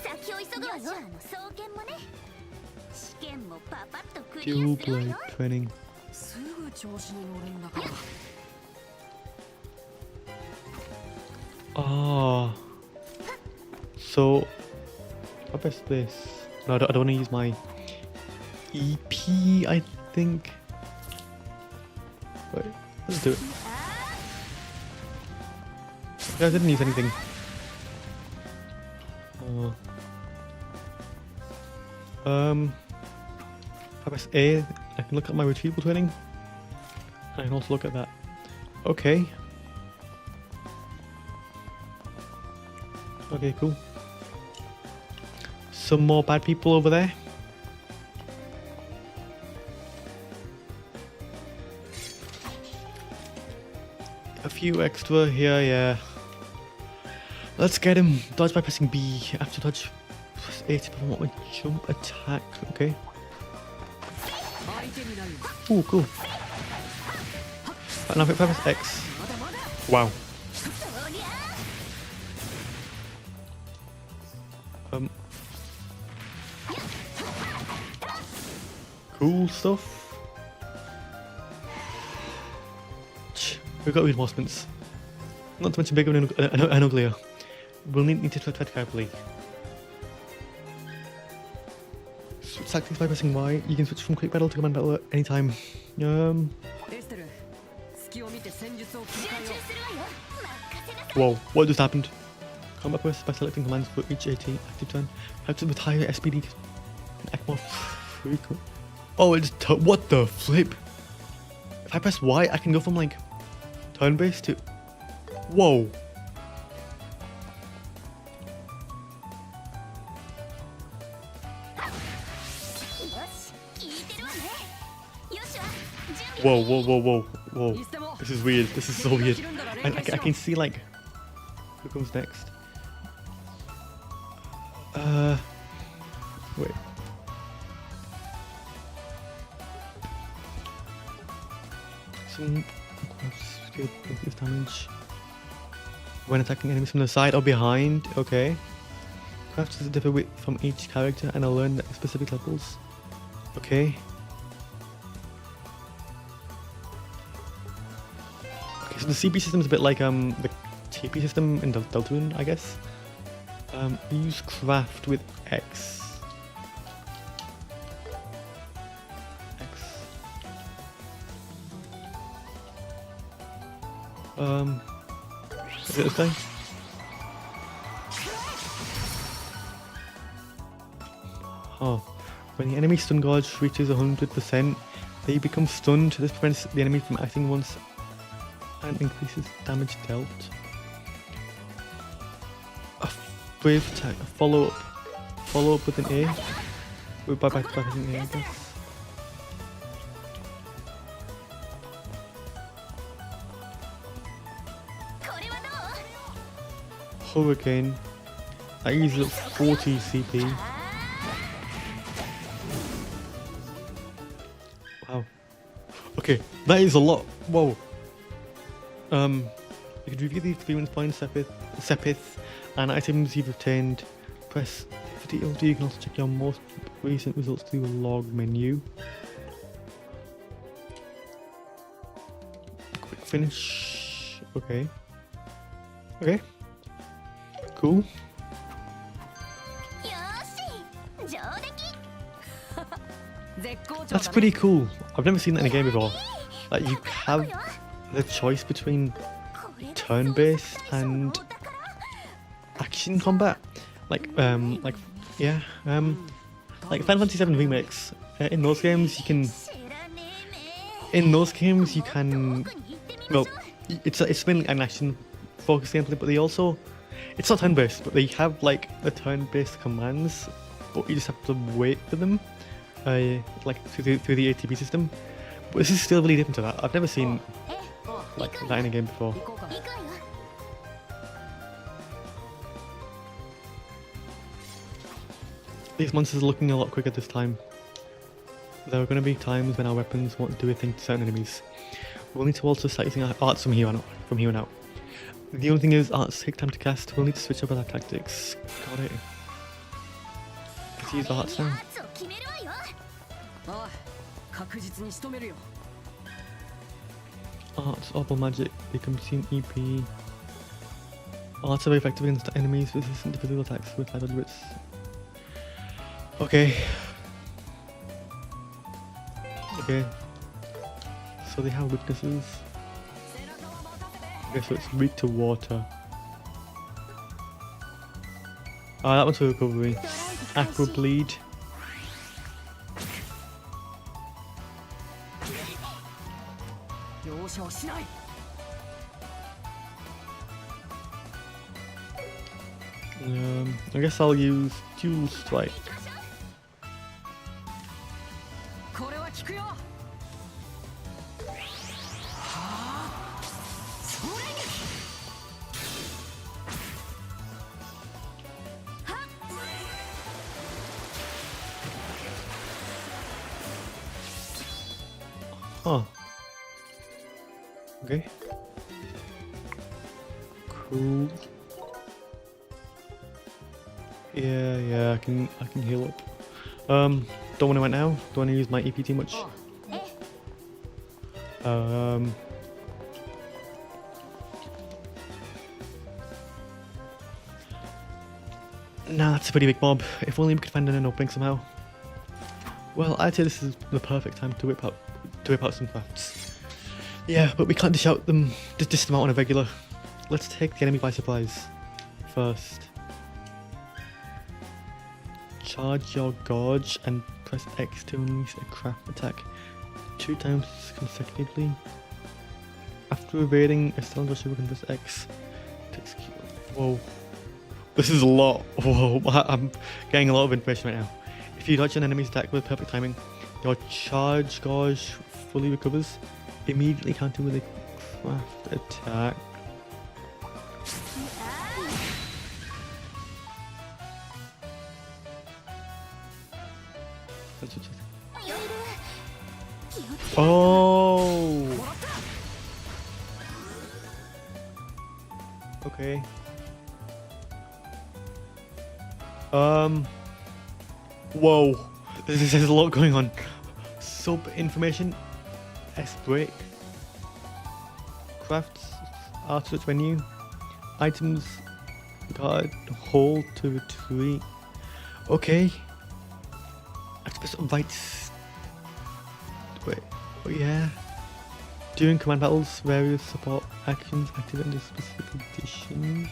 先を急ぐわよ。あの双剣もね。試験もパパッとクリア Dual するわ blade よ。 training. すぐ調子に乗るんだから。Ah. So, how best this? No, I don't want to use my EP, I think. Wait, let's do it. Yeah, I didn't use anything. If I press A, I can look at my retrieval training. I can also look at that. Okay. Okay, cool. Some more bad people over there. A few extra here, yeah. Let's get him. Dodge by pressing B. After dodge, press A to perform a jump attack. Okay. 相手になる Ooh, cool. Now if I press X. Wow. Cool stuff. We've got reinforcements. Not to mention bigger and uglier. We'll need to tread carefully. Switch tactics by pressing Y. You can switch from quick battle to command battle at any time. エステル隙を見て戦術を切り替えよう Whoa, what just happened? Combat burst by selecting commands for each AT active turn. How to retire SPD and act more frequent. Oh, it's what the flip? If I press Y, I can go from like turn-based to. Whoa. Whoa, whoa, whoa, whoa, whoa. This is weird. This is so weird. I can see like who comes next. Wait. Some increase damage when attacking enemies from the side or behind. Okay. Crafts differ from each character and I'll learn at specific levels. Okay. Okay, so the CP system is a bit like the TP system in Deltarune, I guess. Use craft with X. Is it this guy? Oh, when the enemy stun gauge reaches 100%, they become stunned. This prevents the enemy from acting once and increases damage dealt. A brave attack, a follow up with an A. We're back to pressing A, I guess. Hurricane. That uses up 40 CP. Wow. Okay, that is a lot. Whoa. You can review the experience points, Sepith, and items you've obtained. Press L2. You can also check your most recent results through the log menu. Quick finish. Okay. Okay. Cool. That's pretty cool. I've never seen that in a game before. Like you have the choice between turn-based and action combat. Like yeah, like Final Fantasy VII remakes. In those games, you can. Well, it's been an action-focused gameplay, but they also. It's not turn-based, but they have like the turn-based commands, but you just have to wait for them, like through the ATB system. But this is still really different to that. I've never seen like that in a game before. These monsters are looking a lot quicker this time. There are going to be times when our weapons won't do a thing to certain enemies. We'll need to also start using our arts from here on out. The only thing is, arts take time to cast. We'll need to switch up with our tactics. Got it. Let's use arts now. ああ確実に仕留めるよ Arts, Orbital Magic, they consume EP. Arts are very effective against enemies resistant to physical attacks with 500 wits. Okay. Okay. So they have weaknesses. Okay, so it's weak to water. That one's for recovery. ドライブ開 Aqua 始 bleed. I guess I'll use Dual Strike. これは効くよ。Huh. Okay. Cool. Yeah, I can heal up. Don't want to went now. Don't want to use my EP too much. え Nah, that's a pretty big mob. If only we could find an opening somehow. Well, I'd say this is the perfect time to whip out some crafts. Yeah, but we can't dish them out on a regular. Let's take the enemy by surprise. First. Charge your gorge and press X to unleash a craft attack 2 times consecutively. After evading a cylinder, you can press X to execute. Whoa. This is a lot. Whoa, I'm getting a lot of information right now. If you dodge an enemy's attack with perfect timing, your charge gauge fully recovers, immediately counter with a craft attack. Oh! Okay. Whoa. There's a lot going on. Sub information. S break. Crafts. R search menu. Items. Guard. Hold to retreat. Okay. Press right. Wait. Oh yeah. During command battles, various support actions activate under specific conditions.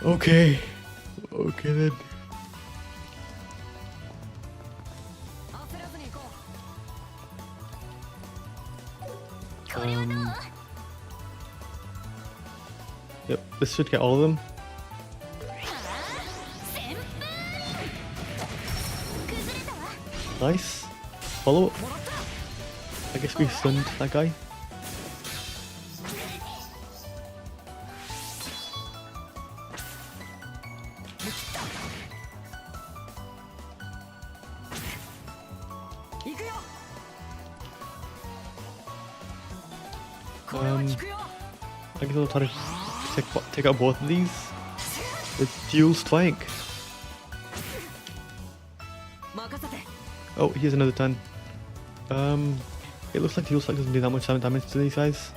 Okay. Okay then. Yep, this should get all of them. Nice. Follow up. I guess we stunned that guy. I guess I'll try to take out both of these with dual strike. Oh, here's another turn. It looks like dual strike doesn't do that much damage to these guys.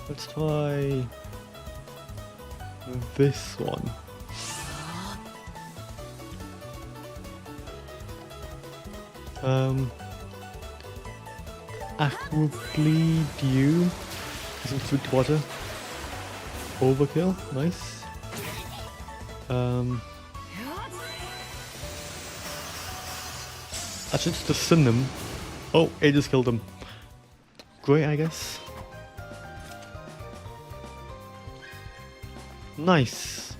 Let's try this one. Aqua bleed you. Some food to water. Overkill, nice. I should just stun them. Oh, it just killed them. Great, I guess. Nice.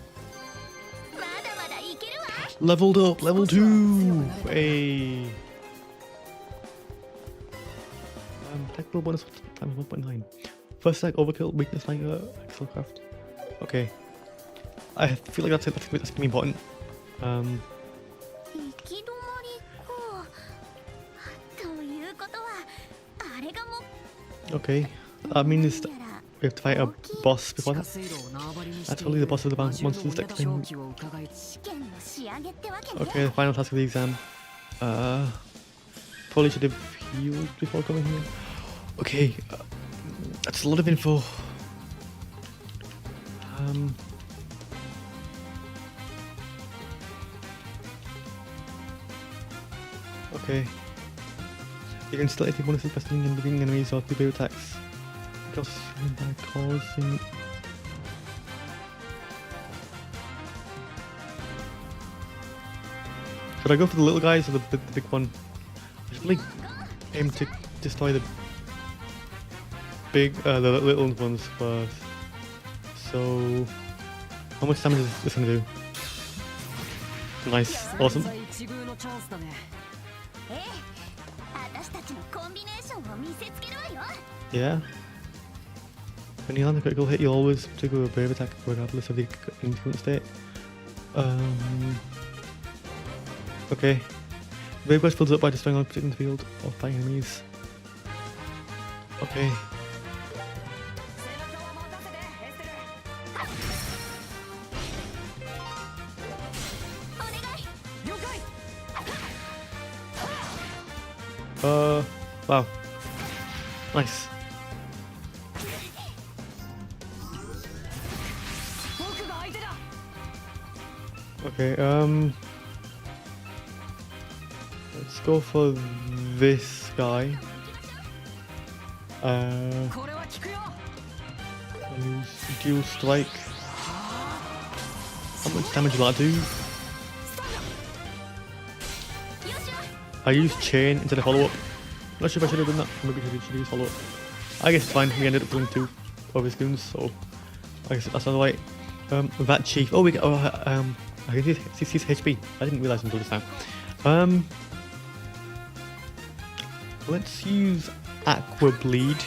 Leveled up, level 2. Hey. Technical bonus times 1.9. First attack overkill, weakness like Excelcraft. Okay. I feel like that's gonna be important. Okay. That means we have to fight a boss before that. That's probably the boss of the monsters next thing. Okay, the final task of the exam. Probably should have healed before coming here. Okay, that's a lot of info. Okay. You can still hit bonuses by stunning and beginning enemies or through attacks. causing by causing. Should I go for the little guys or the big one? I should really aim to destroy the little ones first. So, how much damage is this gonna do? Nice, awesome. 千載一遇のチャンスだね。ええ、私たちのコンビネーションを見せつけるわよ。 Yeah. When you land a critical hit, you always trigger a brave attack regardless of the influence state. Okay. Brave Brush builds up by destroying all objects in the field or fighting enemies. Okay. 背中を持たせてエステル。お願い。了解。 Wow. Nice. 僕が相手だ。 Okay, let's go for this guy. これは効くよ。 Use dual strike. How much damage will that do? よしよ。 I used chain instead of follow up. Not sure if I should have done that. Maybe I should use follow up. I guess it's fine. We ended up doing 2 of his goons, so I guess that's alright. That chief. Oh, we get. I can see his HP. I didn't realize until just now. Let's use Aqua Bleed.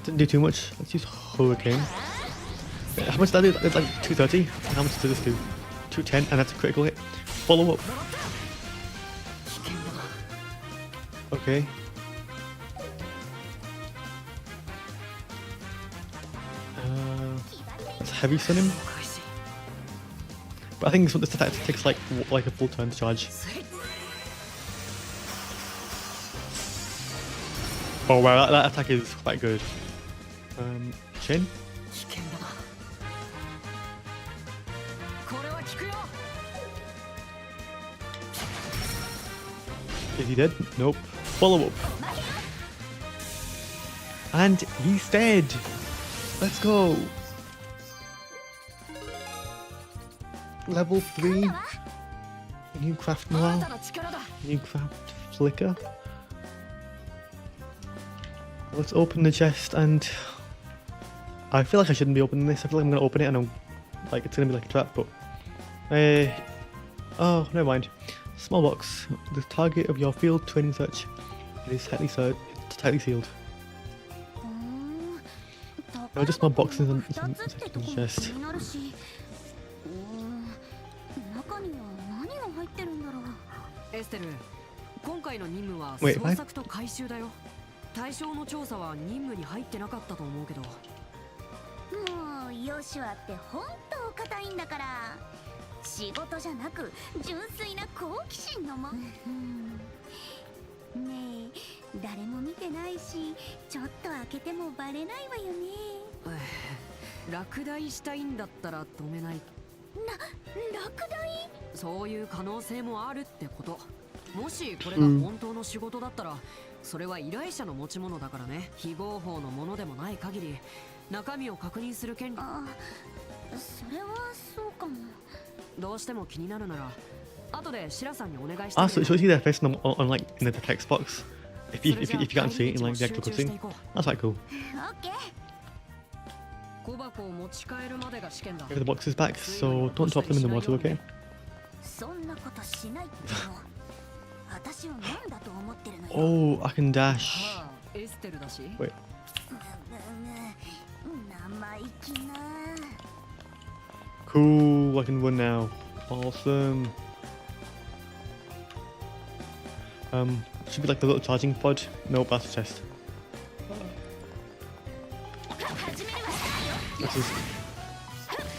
Didn't do too much. Let's use Hurricane. How much did that do? It's like 230. How much did this do? 210, and that's a critical hit. Follow up. Okay. Let's heavy stun him. But I think this attack takes like a full turn to charge. Oh wow, that attack is quite good. Chin? 危険だな。これは効くよ。 Is he dead? Nope. Follow up. And he's dead. Let's go. Level 3. New craft あな noir. たの力だ。 New craft flicker. Let's open the chest and I feel like I shouldn't be opening this. I feel like I'm gonna open it and I'm like it's gonna be like a trap, but oh, never mind. Small box. The target of your field training search. It is tightly sealed. No, just more boxes and some chest. 中には何が入ってるんだろう。エステル、今回の任務は Wait, 捜索と回収だよ。対象の調査は任務に入ってなかったと思うけど。もうヨシュアって本当硬いんだから。仕事じゃなく純粋な好奇心のもん。ねえ、誰も見てないし、ちょっと開けてもバレないわよね。落第したいんだったら止めない。落第？そういう可能性もあるってこと。もしこれが本当の仕事だったら、それは依頼者の持ち物だからね。非合法のものでもない限り中身を確認する権利。あ、それはそうかも。どうしても気になるなら後でシラさんにお願いして Ah, so it shows you their face on like in the text box. If you can't see it in like the actual cutscene, that's quite cool. オッケー。小箱を持ち帰るまでが試験だ。 Give the boxes back, so don't drop them in the water, okay? そんなことしないっての。私を何だと思ってるのよ。 Oh, I can dash. ああ、エステルだし。 Wait. 生意気な。 Cool, I can run now. Awesome. Should be like the little charging pod. No, that's a chest. This is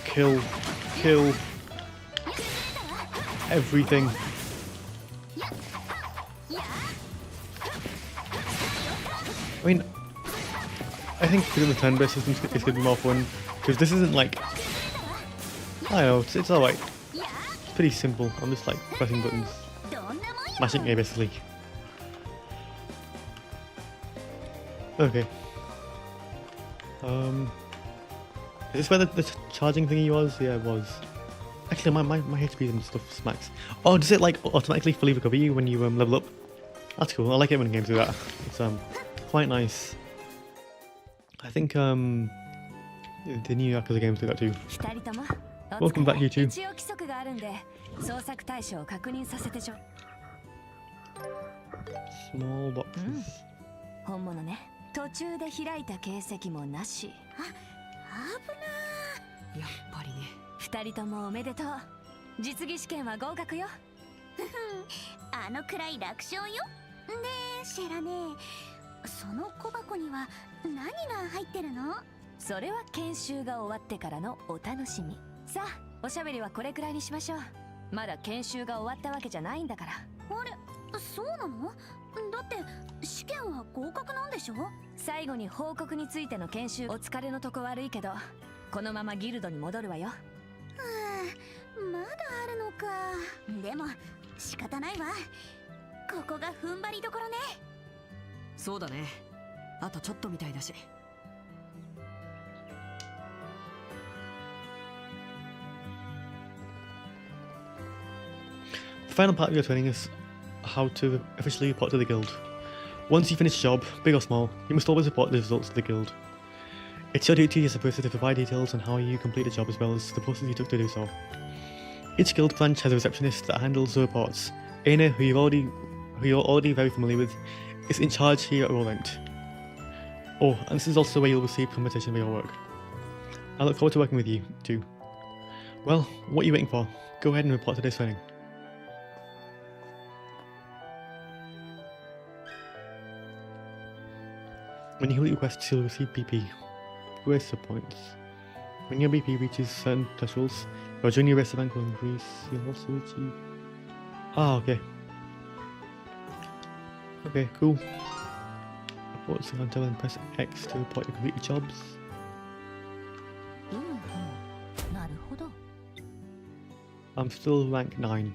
kill everything. I mean, I think doing the turn-based system is gonna be more fun because this isn't like. I don't know, it's alright. It's pretty simple. I'm just like pressing buttons, どんなもんよ。 mashing A basically. Okay. Is this where the charging thingy was? Yeah, it was. Actually, my HP and stuff smacks. Oh, does it like automatically fully recover you when you level up? That's cool. I like it when games do that. It's quite nice. I think the new Yakuza games do that too. 二人とも Welcome back, you two. 一応規則があるんで捜索対象を確認させてちょ。 Small boxes. 本物ね。途中で開いた形跡もなし。やっぱりね。二人ともおめでとう。実技試験は合格よ。あのくらい楽勝よ。ねえシェラね、その小箱には何が入ってるの？それは研修が終わってからのお楽しみ。さあ、おしゃべりはこれくらいにしましょう。まだ研修が終わったわけじゃないんだから。あれ、そうなの？だって試験は合格なんでしょ？最後に報告についての研修お疲れのとこ悪いけど、このままギルドに戻るわよ。はあ、まだあるのか。でも仕方ないわ。ここが踏ん張りどころね。そうだね。あとちょっとみたいだし。The final part of your training is how to officially report to the guild. Once you finish a job, big or small, you must always report the results to the guild. It's your duty as a person to provide details on how you complete the job as well as the process you took to do so. Each guild branch has a receptionist that handles the reports. Aina, who you're already very familiar with, is in charge here at Rolent. Oh, and this is also where you'll receive compensation for your work. I look forward to working with you, too. Well, what are you waiting for? Go ahead and report today's training. When you complete quests, you'll receive BP. Racer points. When your BP reaches certain thresholds, your junior racer rank will increase. You'll also achieve... Ah, okay. Okay, cool. Report to counter and press X to report your completed jobs. なるほど。 I'm still rank 9.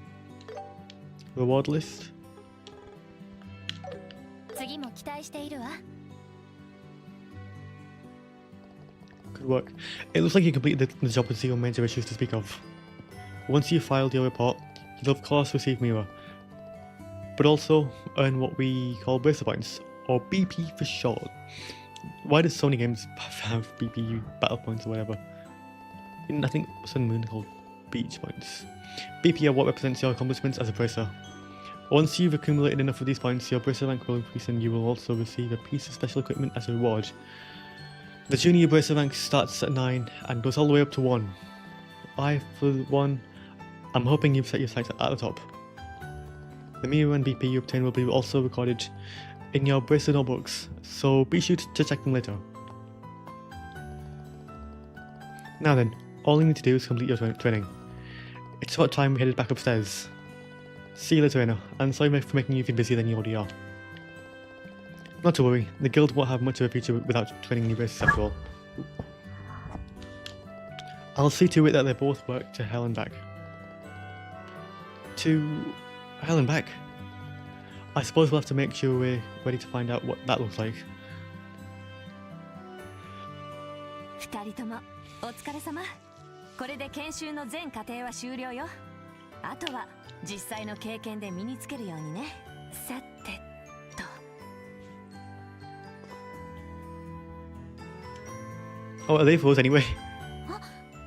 Reward list. 次も期待しているわ。 Good work. It looks like you completed the job with zero major issues to speak of. Once you've filed your report, you'll of course receive Mira, but also earn what we call Bracer Points, or BP for short. Why does Sony games have BP battle points or whatever? I think Sun and Moon are called Beach Points. BP are what represents your accomplishments as a Bracer. Once you've accumulated enough of these points, your Bracer rank will increase and you will also receive a piece of special equipment as a reward. The junior Bracer rank starts at 9 and goes all the way up to 1. I, for one, I'm hoping you've set your sights at the top. The Mira and BP you obtain will be also recorded in your Bracer notebooks, so be sure to check them later. Now then, all you need to do is complete your training. It's about time we headed back upstairs. See you later, Anna, and sorry for making you feel busier than you already are. Not to worry, the guild won't have much of a future without training new races after all. I'll see to it that they both work to hell and back. To hell and back? I suppose we'll have to make sure we're ready to find out what that looks like. 二人ともお疲れ様。これで研修の全過程は終了よ。あとは実際の経験で身につけるようにね。さて。 Oh, are they froze anyway?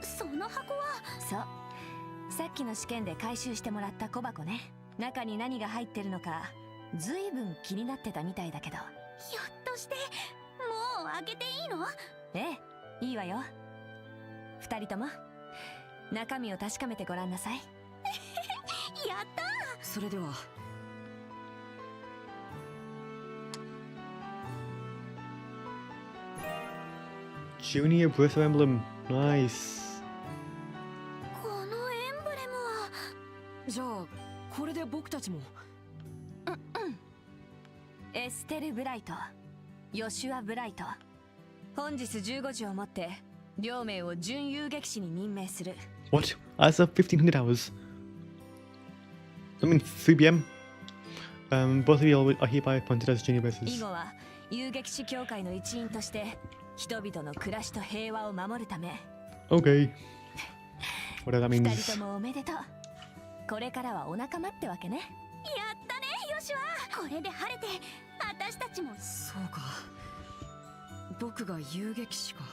その箱は？そう。さっきの試験で回収してもらった小箱ね。中に何が入ってるのか、ずいぶん気になってたみたいだけど。ひょっとしてもう開けていいの？ええ、いいわよ。二人とも中身を確かめてごらんなさい。やったー。それでは。 Junior Bracer Emblem. Nice. このエンブレムは。じゃあこれで僕たちも。エステル・ブライト、ヨシュア・ブライト。本日15時をもって両名を準遊撃士に任命する。 What? As of 1500 hours? I mean 3 p.m. Both of you are hereby appointed as junior 以 bases. 後は遊撃士協会の一員として人々の暮らしと平和を守るため Okay. Whatever that 二 means. 人ともおめでとう。これからはお仲間ってわけね。やったねヨシュア。これで晴れて私たちも。そうか、僕が遊撃士か。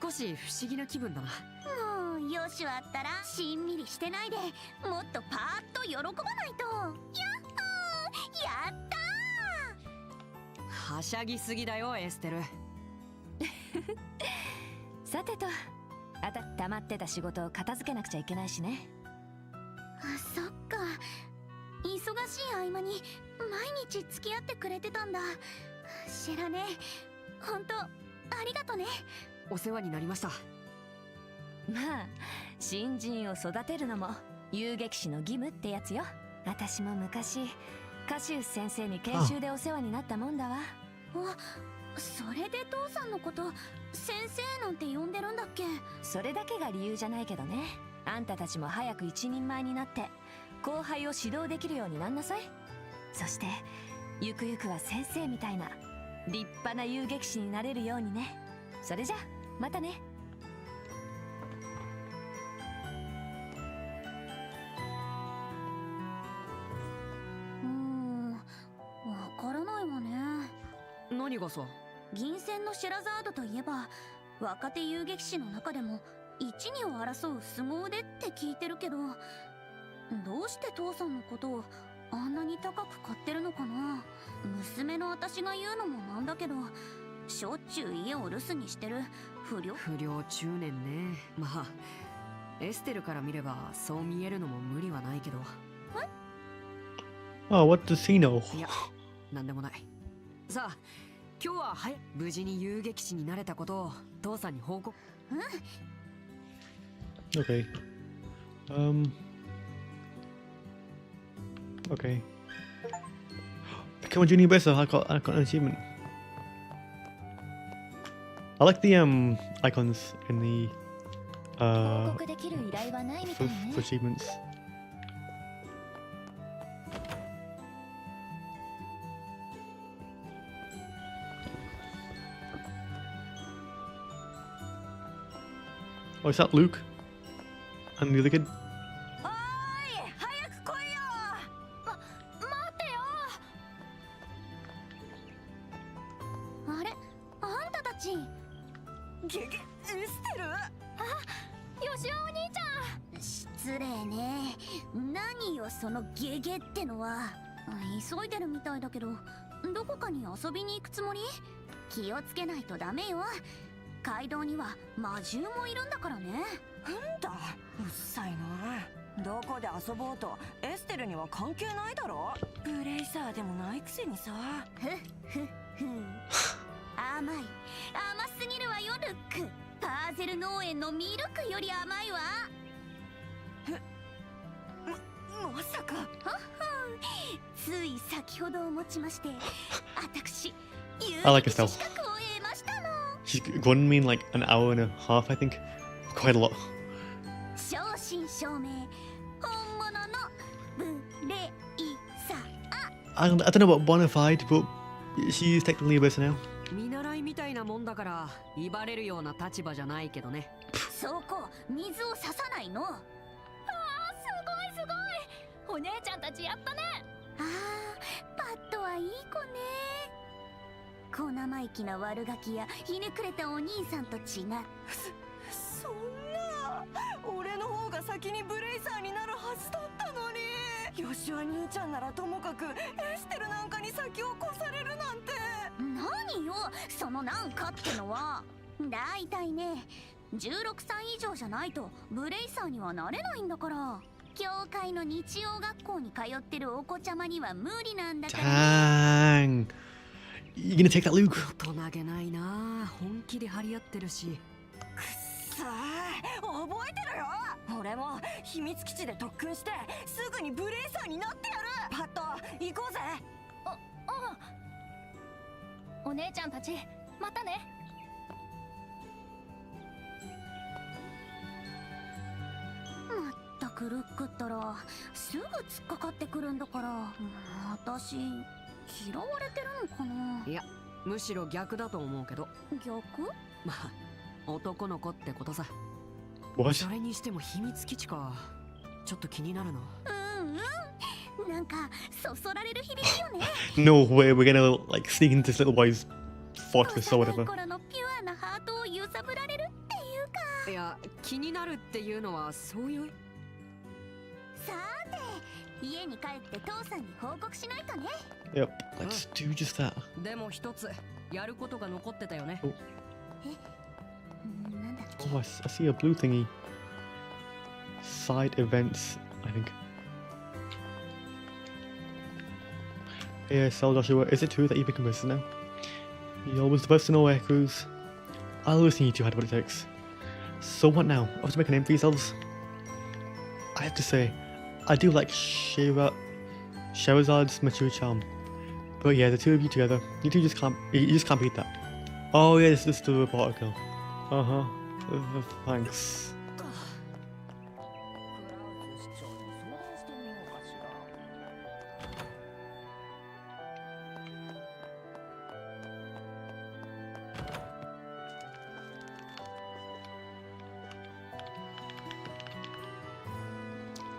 少し不思議な気分だな。もうヨシュアったらしんみりしてないでもっとパーッと喜ばないと。やっほー、やったー。はしゃぎすぎだよエステル。さてと、溜まってた仕事を片付けなくちゃいけないしね。あ、そっか。忙しい合間に毎日付き合ってくれてたんだ。知らねえ。ほんとありがとね。お世話になりました。まあ新人を育てるのも遊撃士の義務ってやつよ。私も昔カシウス先生に研修でお世話になったもんだわ。あ、それで父さんのこと先生なんて呼んでるんだっけ。それだけが理由じゃないけどね。あんたたちも早く一人前になって後輩を指導できるようになんなさい。そしてゆくゆくは先生みたいな立派な遊撃士になれるようにね。それじゃまたね。わからないわね。何がさ。銀線のシェラザードといえば若手遊撃士の中でも一二を争う凄腕って聞いてるけど、どうして父さんのことをあんなに高く買ってるのかな。娘の私が言うのもなんだけど、しょっちゅう家を留守にしてる不良中年ね。まあエステルから見ればそう見えるのも無理はないけど。Oh, what does he know? いや、なんでもない。さあ、今日は無事に遊撃士になれたことを父さんに報告。Okay. Okay. Become a junior baser. I got an achievement. I like the icons in the 報告できる依頼はないみた for, いね。 for achievements. Oh, is that Luke? And the other kid? おーい、早く来いよ。待てよ。あれ、あんたたち。エステル。よしお兄ちゃん。失礼ね。何よそのゲゲってのは。急いでるみたいだけど、どこかに遊びに行くつもり？気をつけないとダメよ。街道には魔獣もいるんだからね。なんだ、うっさいな。どこで遊ぼうとエステルには関係ないだろ。ブレイサーでもないくせにさ。ふっふっふ。甘い。甘すぎるわよルック。パーゼル農園のミルクより甘いわ。まさか。つい先ほどをもちまして私遊 I like 撃 his 士 style. 資格を得ましたの。 She's gone me in like an hour and a half, I think. Quite a lot. 正真正銘本物のブレイサー。I don't know about bona fide, but she is technically a baser now. 見習いみたいなもんだから威張れるような立場じゃないけどね。そこ水を差さないの。あー、すごいすごい。お姉ちゃんたちやったね。あー、パッドはいい子ね。小生意気な悪ガキやひねくれたお兄さんと違って。そんな。俺の方が先にブレイサーになるはずだったのに。ヨシュア兄ちゃんならともかくエステルなんかに先を越されるなんて。何よそのなんかってのは。だいたいね16歳以上じゃないとブレイサーにはなれないんだから。教会の日曜学校に通ってるお子ちゃまには無理なんだからね。 Dang. You gonna take that, Luke? 大人げないな。本気で張り合ってるし。さあ、覚えてるよ。俺も秘密基地で特訓してすぐにブレイサーになってやる。パッド行こうぜ。お姉ちゃんたちまたね。まったくクルックったらすぐ突っかかってくるんだから、私嫌われてるのかな。いやむしろ逆だと思うけど。逆？まあ男の子ってことさ。 What? それにしても秘密基地か、ちょっと気になるな。なんかそそられる響きよね。 No way, we're gonna like sneak into this little boy's fortress or 幼い whatever. 頃のピュアなハートを揺さぶられるっていうか。いや気になるっていうのはそういう。さーて、家に帰って父さんに報告しないとね。 Yep, let's do just that. でも一つやることが残ってたよね。なんだっけ。 Oh, I see a blue thingy. Side events, I think. Yeah, Sal Joshua, is it true that you become a now? You're always the best to know where, Cruz. I always knew you two had what it takes. So what now? I have to make a name for yourselves? I have to say, I do like Sherazad's mature charm. But yeah, the two of you together, you just can't beat that. Oh yeah, this is the reporter girl. Uh-huh. Thanks.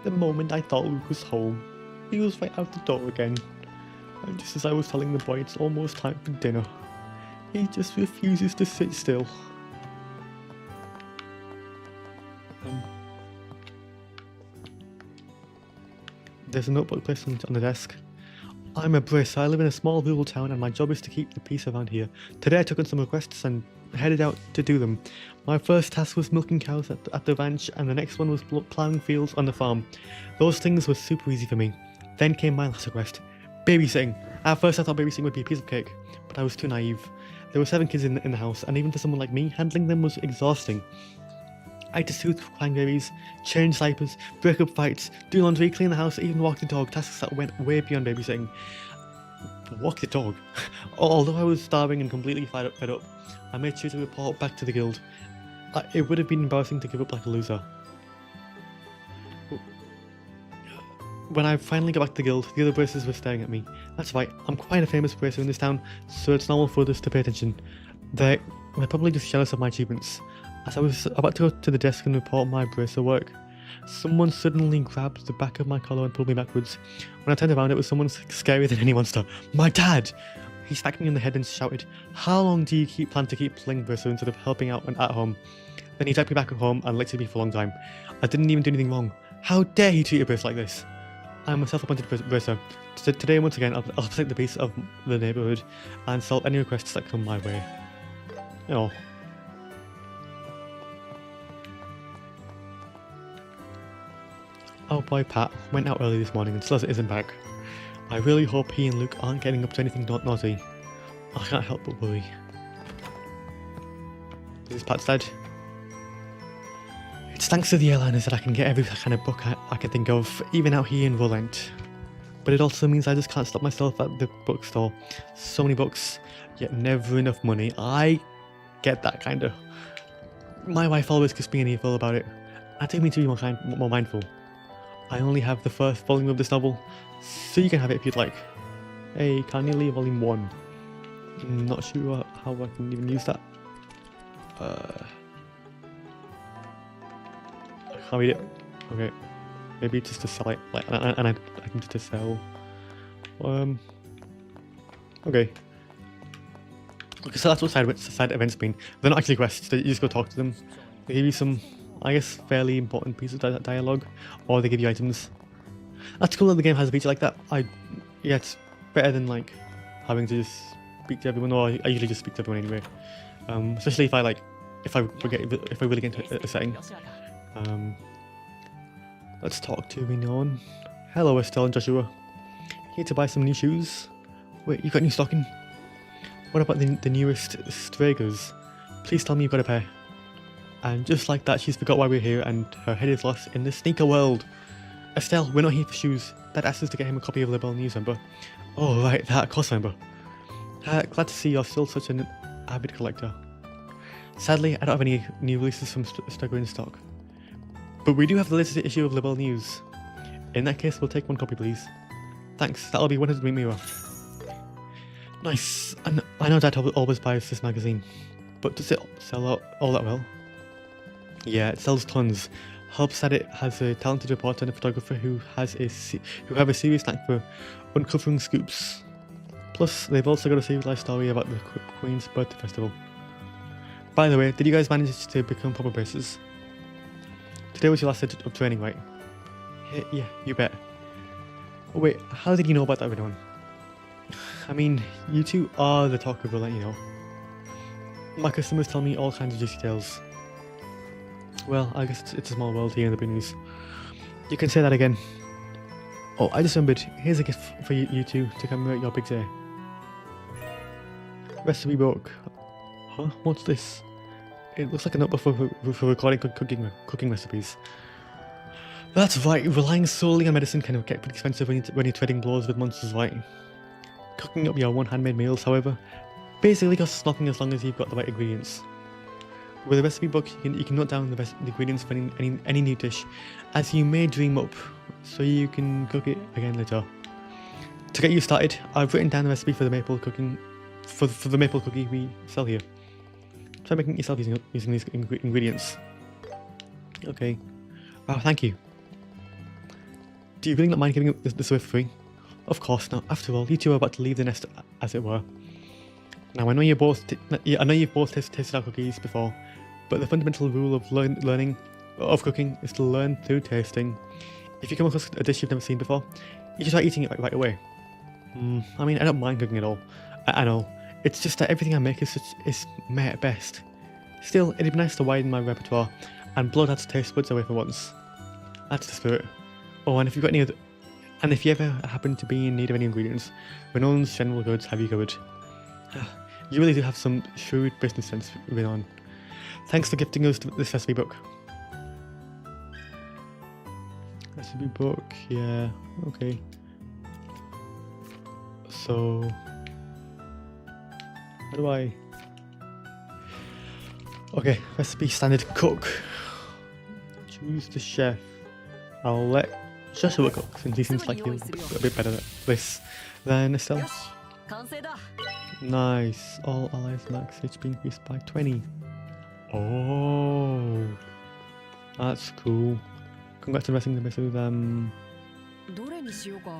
The moment I thought Luke was home, he was right out the door again. And just as I was telling the boy it's almost time for dinner, he just refuses to sit still. There's a notebook placed on the desk. I'm a Briss. I live in a small rural town and my job is to keep the peace around here. Today I took on some requests and headed out to do them. My first task was milking cows at the ranch and the next one was ploughing fields on the farm. Those things were super easy for me. Then came my last request. Babysitting. At first I thought babysitting would be a piece of cake, but I was too naive. There were 7 kids in the house and even for someone like me, handling them was exhausting. I had to soothe crying babies, change diapers, break up fights, do laundry, clean the house, even walk the dog, tasks that went way beyond babysitting. Walk the dog? Although I was starving and completely fed up, I made sure to report back to the guild. It would have been embarrassing to give up like a loser. When I finally got back to the guild, the other bracers were staring at me. That's right, I'm quite a famous bracer in this town, so it's normal for others to pay attention. They're probably just jealous of my achievements. As I was about to go to the desk and report my bracer work, someone suddenly grabbed the back of my collar and pulled me backwards. When I turned around, it was someone scarier than any monster. My dad! He smacked me on the head and shouted, "How long do you plan to keep playing bracer instead of helping out at home?" Then he dragged me back at home and lectured me for a long time. I didn't even do anything wrong. How dare he treat a bracer like this? I'm a self-appointed bracer. Today, once again, I'll protect the peace of the neighbourhood and solve any requests that come my way. Oh. Our boy Pat went out early this morning and still isn't back. I really hope he and Luke aren't getting up to anything naughty. I can't help but worry. This is Pat's dad. It's thanks to the airliners that I can get every kind of book I can think of, even out here in Volent. But it also means I just can't stop myself at the bookstore. So many books, yet never enough money. I get that kind of. My wife always gives me an earful about it. I do mean to be more mindful. I only have the first volume of this novel, so you can have it if you'd like. Hey, Carnegie Volume 1. Not sure how I can even use that. I can't read it. Okay. Maybe just to sell it, like, and I can just sell. Okay. Okay, so that's what side events mean. They're not actually quests. You just go talk to them. They give you some, I guess, fairly important pieces of dialogue, or they give you items. That's cool that the game has a feature like that. Yeah, it's better than like having to just speak to everyone, or I usually just speak to everyone anyway. Especially if I really get into a setting. Let's talk to Renown. Hello, Estelle and Joshua. Here to buy some new shoes. Wait, you got new stocking? What about the newest Stragers? Please tell me you've got a pair. And just like that, she's forgot why we're here and her head is lost in the sneaker world. Estelle, we're not here for shoes. Dad asked us to get him a copy of the Bell News, remember? Oh, right, that, of course, remember. Glad to see you're still such an avid collector. Sadly, I don't have any new releases from Strager in stock. But we do have the latest issue of Libel News. In that case, we'll take 1 copy, please. Thanks, that'll be 100 Mira. Nice. I know Dad always buys this magazine, but does it sell out all that well? Yeah, it sells tons. Helps that it has a talented reporter and a photographer who have a serious knack for uncovering scoops. Plus, they've also got a serious life story about the Queen's Birthday Festival. By the way, did you guys manage to become proper bracers? Today was your last day of training, right? Yeah, you bet. Oh wait, how did you know about that, everyone? I mean, you two are the talk of the land, you know. My customers tell me all kinds of juicy tales. Well, I guess it's a small world here in the Boonies. You can say that again. Oh, I just remembered. Here's a gift for you two to commemorate your big day. Recipe book. Huh? What's this? It looks like a notebook for recording cooking recipes. That's right, relying solely on medicine can get pretty expensive when you're trading blows with monsters, right? Cooking up your own handmade meals, however, basically costs nothing as long as you've got the right ingredients. With a recipe book, you can note down the ingredients for any new dish, as you may dream up, so you can cook it again later. To get you started, I've written down the recipe for the maple cooking for the maple cookie we sell here. Try making it yourself using these ingredients. Okay. Wow, thank you. Do you really not mind giving this away for free? Of course not. After all, you two are about to leave the nest, as it were. Now, I know you've both tasted our cookies before, but the fundamental rule of learning of cooking is to learn through tasting. If you come across a dish you've never seen before, you should try eating it right away. I mean, I don't mind cooking at all. I know. It's just that everything I make is meh at best. Still, it'd be nice to widen my repertoire and blow Dad's taste buds away for once. That's the spirit. Oh, and if you've got any other, and if you ever happen to be in need of any ingredients, Renon's General Goods have you covered. You really do have some shrewd business sense, Renon. Thanks for gifting us this recipe book. Recipe book, yeah, okay. So, how do I? Okay, recipe standard cook. Choose the chef. I'll let Joshua cook since he seems like he'll be a bit better at this than Estelle. 完成だ。 Nice. All allies max HP increased by 20. Oh, that's cool. Congrats on resting the best with どれにしようか。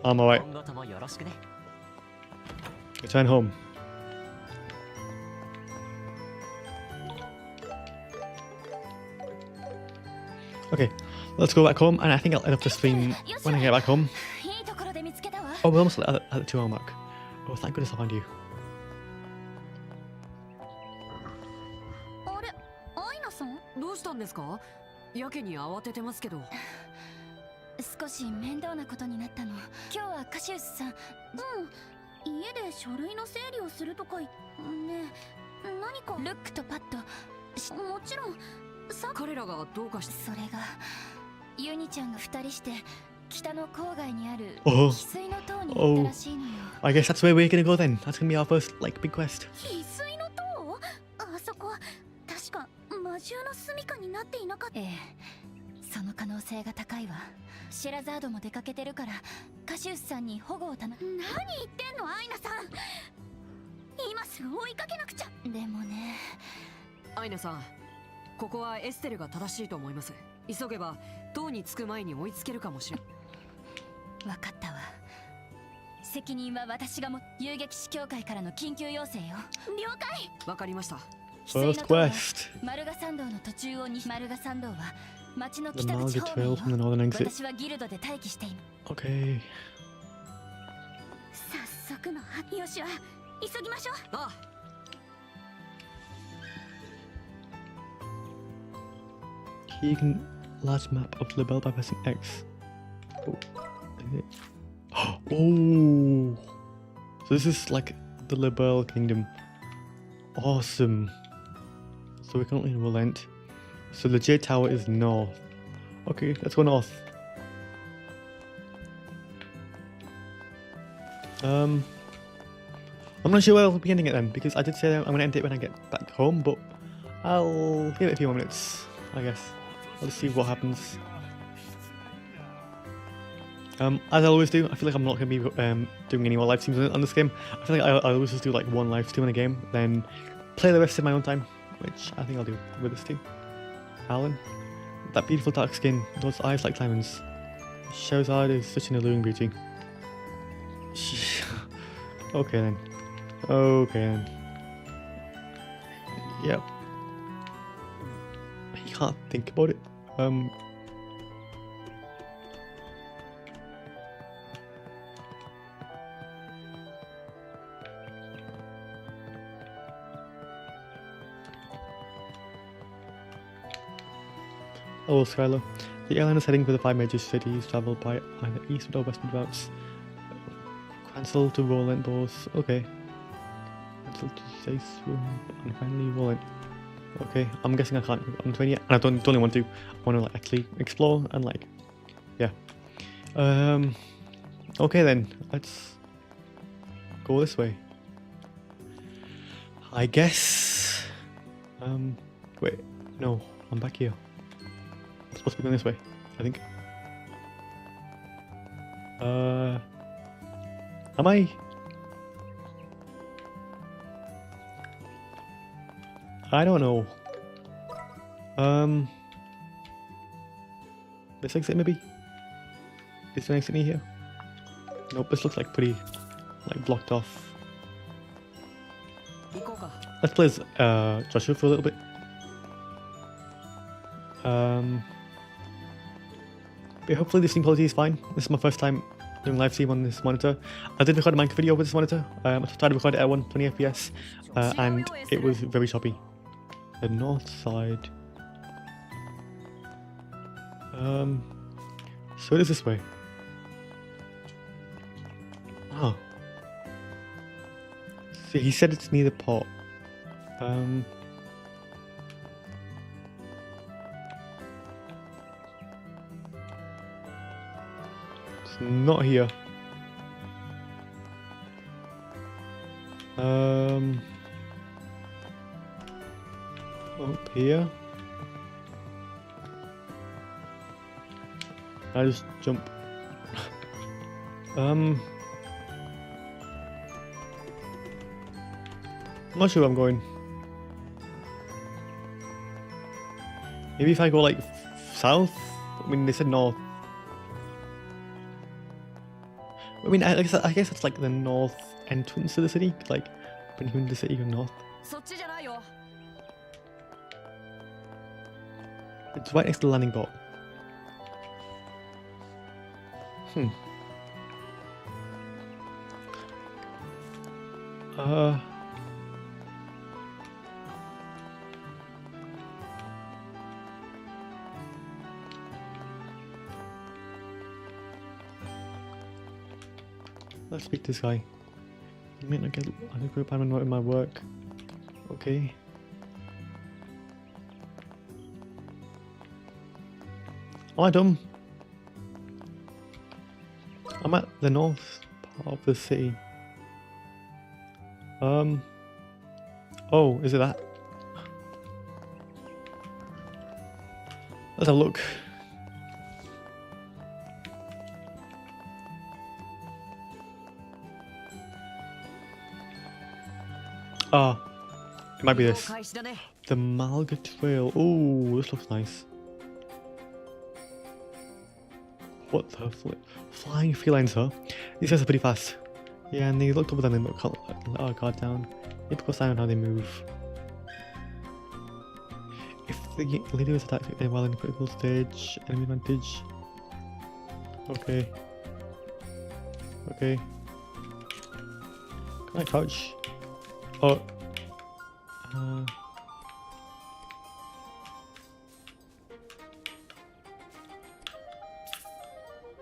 I'm alright. 今後ともよろしくね。 Return home. Okay, let's go back home, and I think I'll end up the stream when I get back home. いいところで見つけたわ。 Oh, we're almost at the 2 hour mark. Oh, thank goodness I found you. あれ、アイナさん？どうしたんですか？やけに慌ててますけど。少し面倒なことになったの。今日はカシウスさん。家で書類の整理をするとかねえ、何かルックとパッド。もちろん。彼らがどうかして。それがユニちゃんが2人して北の郊外にある Oh. 翡翠の塔に行ったらしいのよ。 I guess that's where we're gonna go then. That's gonna be our first, like, big quest. 翡翠の塔？あそこ確か魔獣の住処になっていなかった。ええ、その可能性が高いわ。シェラザードも出かけてるからカシウスさんに保護を頼む。何言ってんのアイナさん。今すぐ追いかけなくちゃ。でもね。アイナさん、ここはエステルが正しいと思います。急げば塔に着く前に追いつけるかもしれん。わかったわ。責任は私が遊撃士協会からの緊急要請よ。了解。わかりました。 First quest. マルガ山道の途中をマルガ山道は町の The 北口 Malga 方 Trail 面 from the よ。 northern exit. 私はギルドで待機している。 Okay. 早速のよしは急ぎましょう。ああ。 Keegan large map of Libel by pressing X. Oh. Is it? Oh. So this is like the Libel Kingdom. Awesome. So we're currently in Relent. So the Jade Tower is north. Okay, let's go north. I'm not sure where I'll be ending it then, because I did say that I'm going to end it when I get back home, but I'll give it a few more minutes, I guess. I'll just see what happens. As I always do, I feel like I'm not going to be doing any more live streams on this game. I feel like I always just do like one live stream in a game, then play the rest in my own time, which I think I'll do with this too. Alan, that beautiful dark skin, those eyes like diamonds. Shahrazad is such an alluring beauty. Okay then. Okay then. Yep. I can't think about it. Oh, Skylar. The airline is heading for the 5 major cities traveled by either eastward or westward routes. Cancel to Roland doors. Okay. Cancel to Zayswim and finally Roland. Okay, I'm guessing I can't on 20 yet, and I don't really want to. I want to like actually explore and like, yeah. Okay then, let's go this way. I guess. Wait, no, I'm back here. I'm supposed to be going this way, I think. Am I? I don't know. This exit maybe? Is there an exit near here? Nope, this looks like pretty like blocked off. Let's play as Joshua for a little bit. But hopefully the stream quality is fine. This is my first time doing live stream on this monitor. I did record a Minecraft video with this monitor. I tried to record it at 120 FPS and it was very choppy. The north side. So it is this way. Oh. So he said it's near the port. It's not here. Up here. I just jump. I'm not sure where I'm going. Maybe if I go like south? I mean, they said north. I mean, I guess it's like the north entrance to the city. Like, when you're in the city, you're north. It's right next to the landing port. Let's speak to this guy. You may not get a group I'm not in my work. Okay. Am I dumb? I'm at the north part of the city. Oh, is it that? Let's have a look. Ah, it might be this. The Malga Trail. Oh, this looks nice. What the flip? Flying felines, huh? These guys are pretty fast. Yeah, and they looked over them and let our guard down. Typical sign on how they move. If the leader is attacked while in a critical stage, enemy advantage. Okay. Okay. Can I crouch? Oh.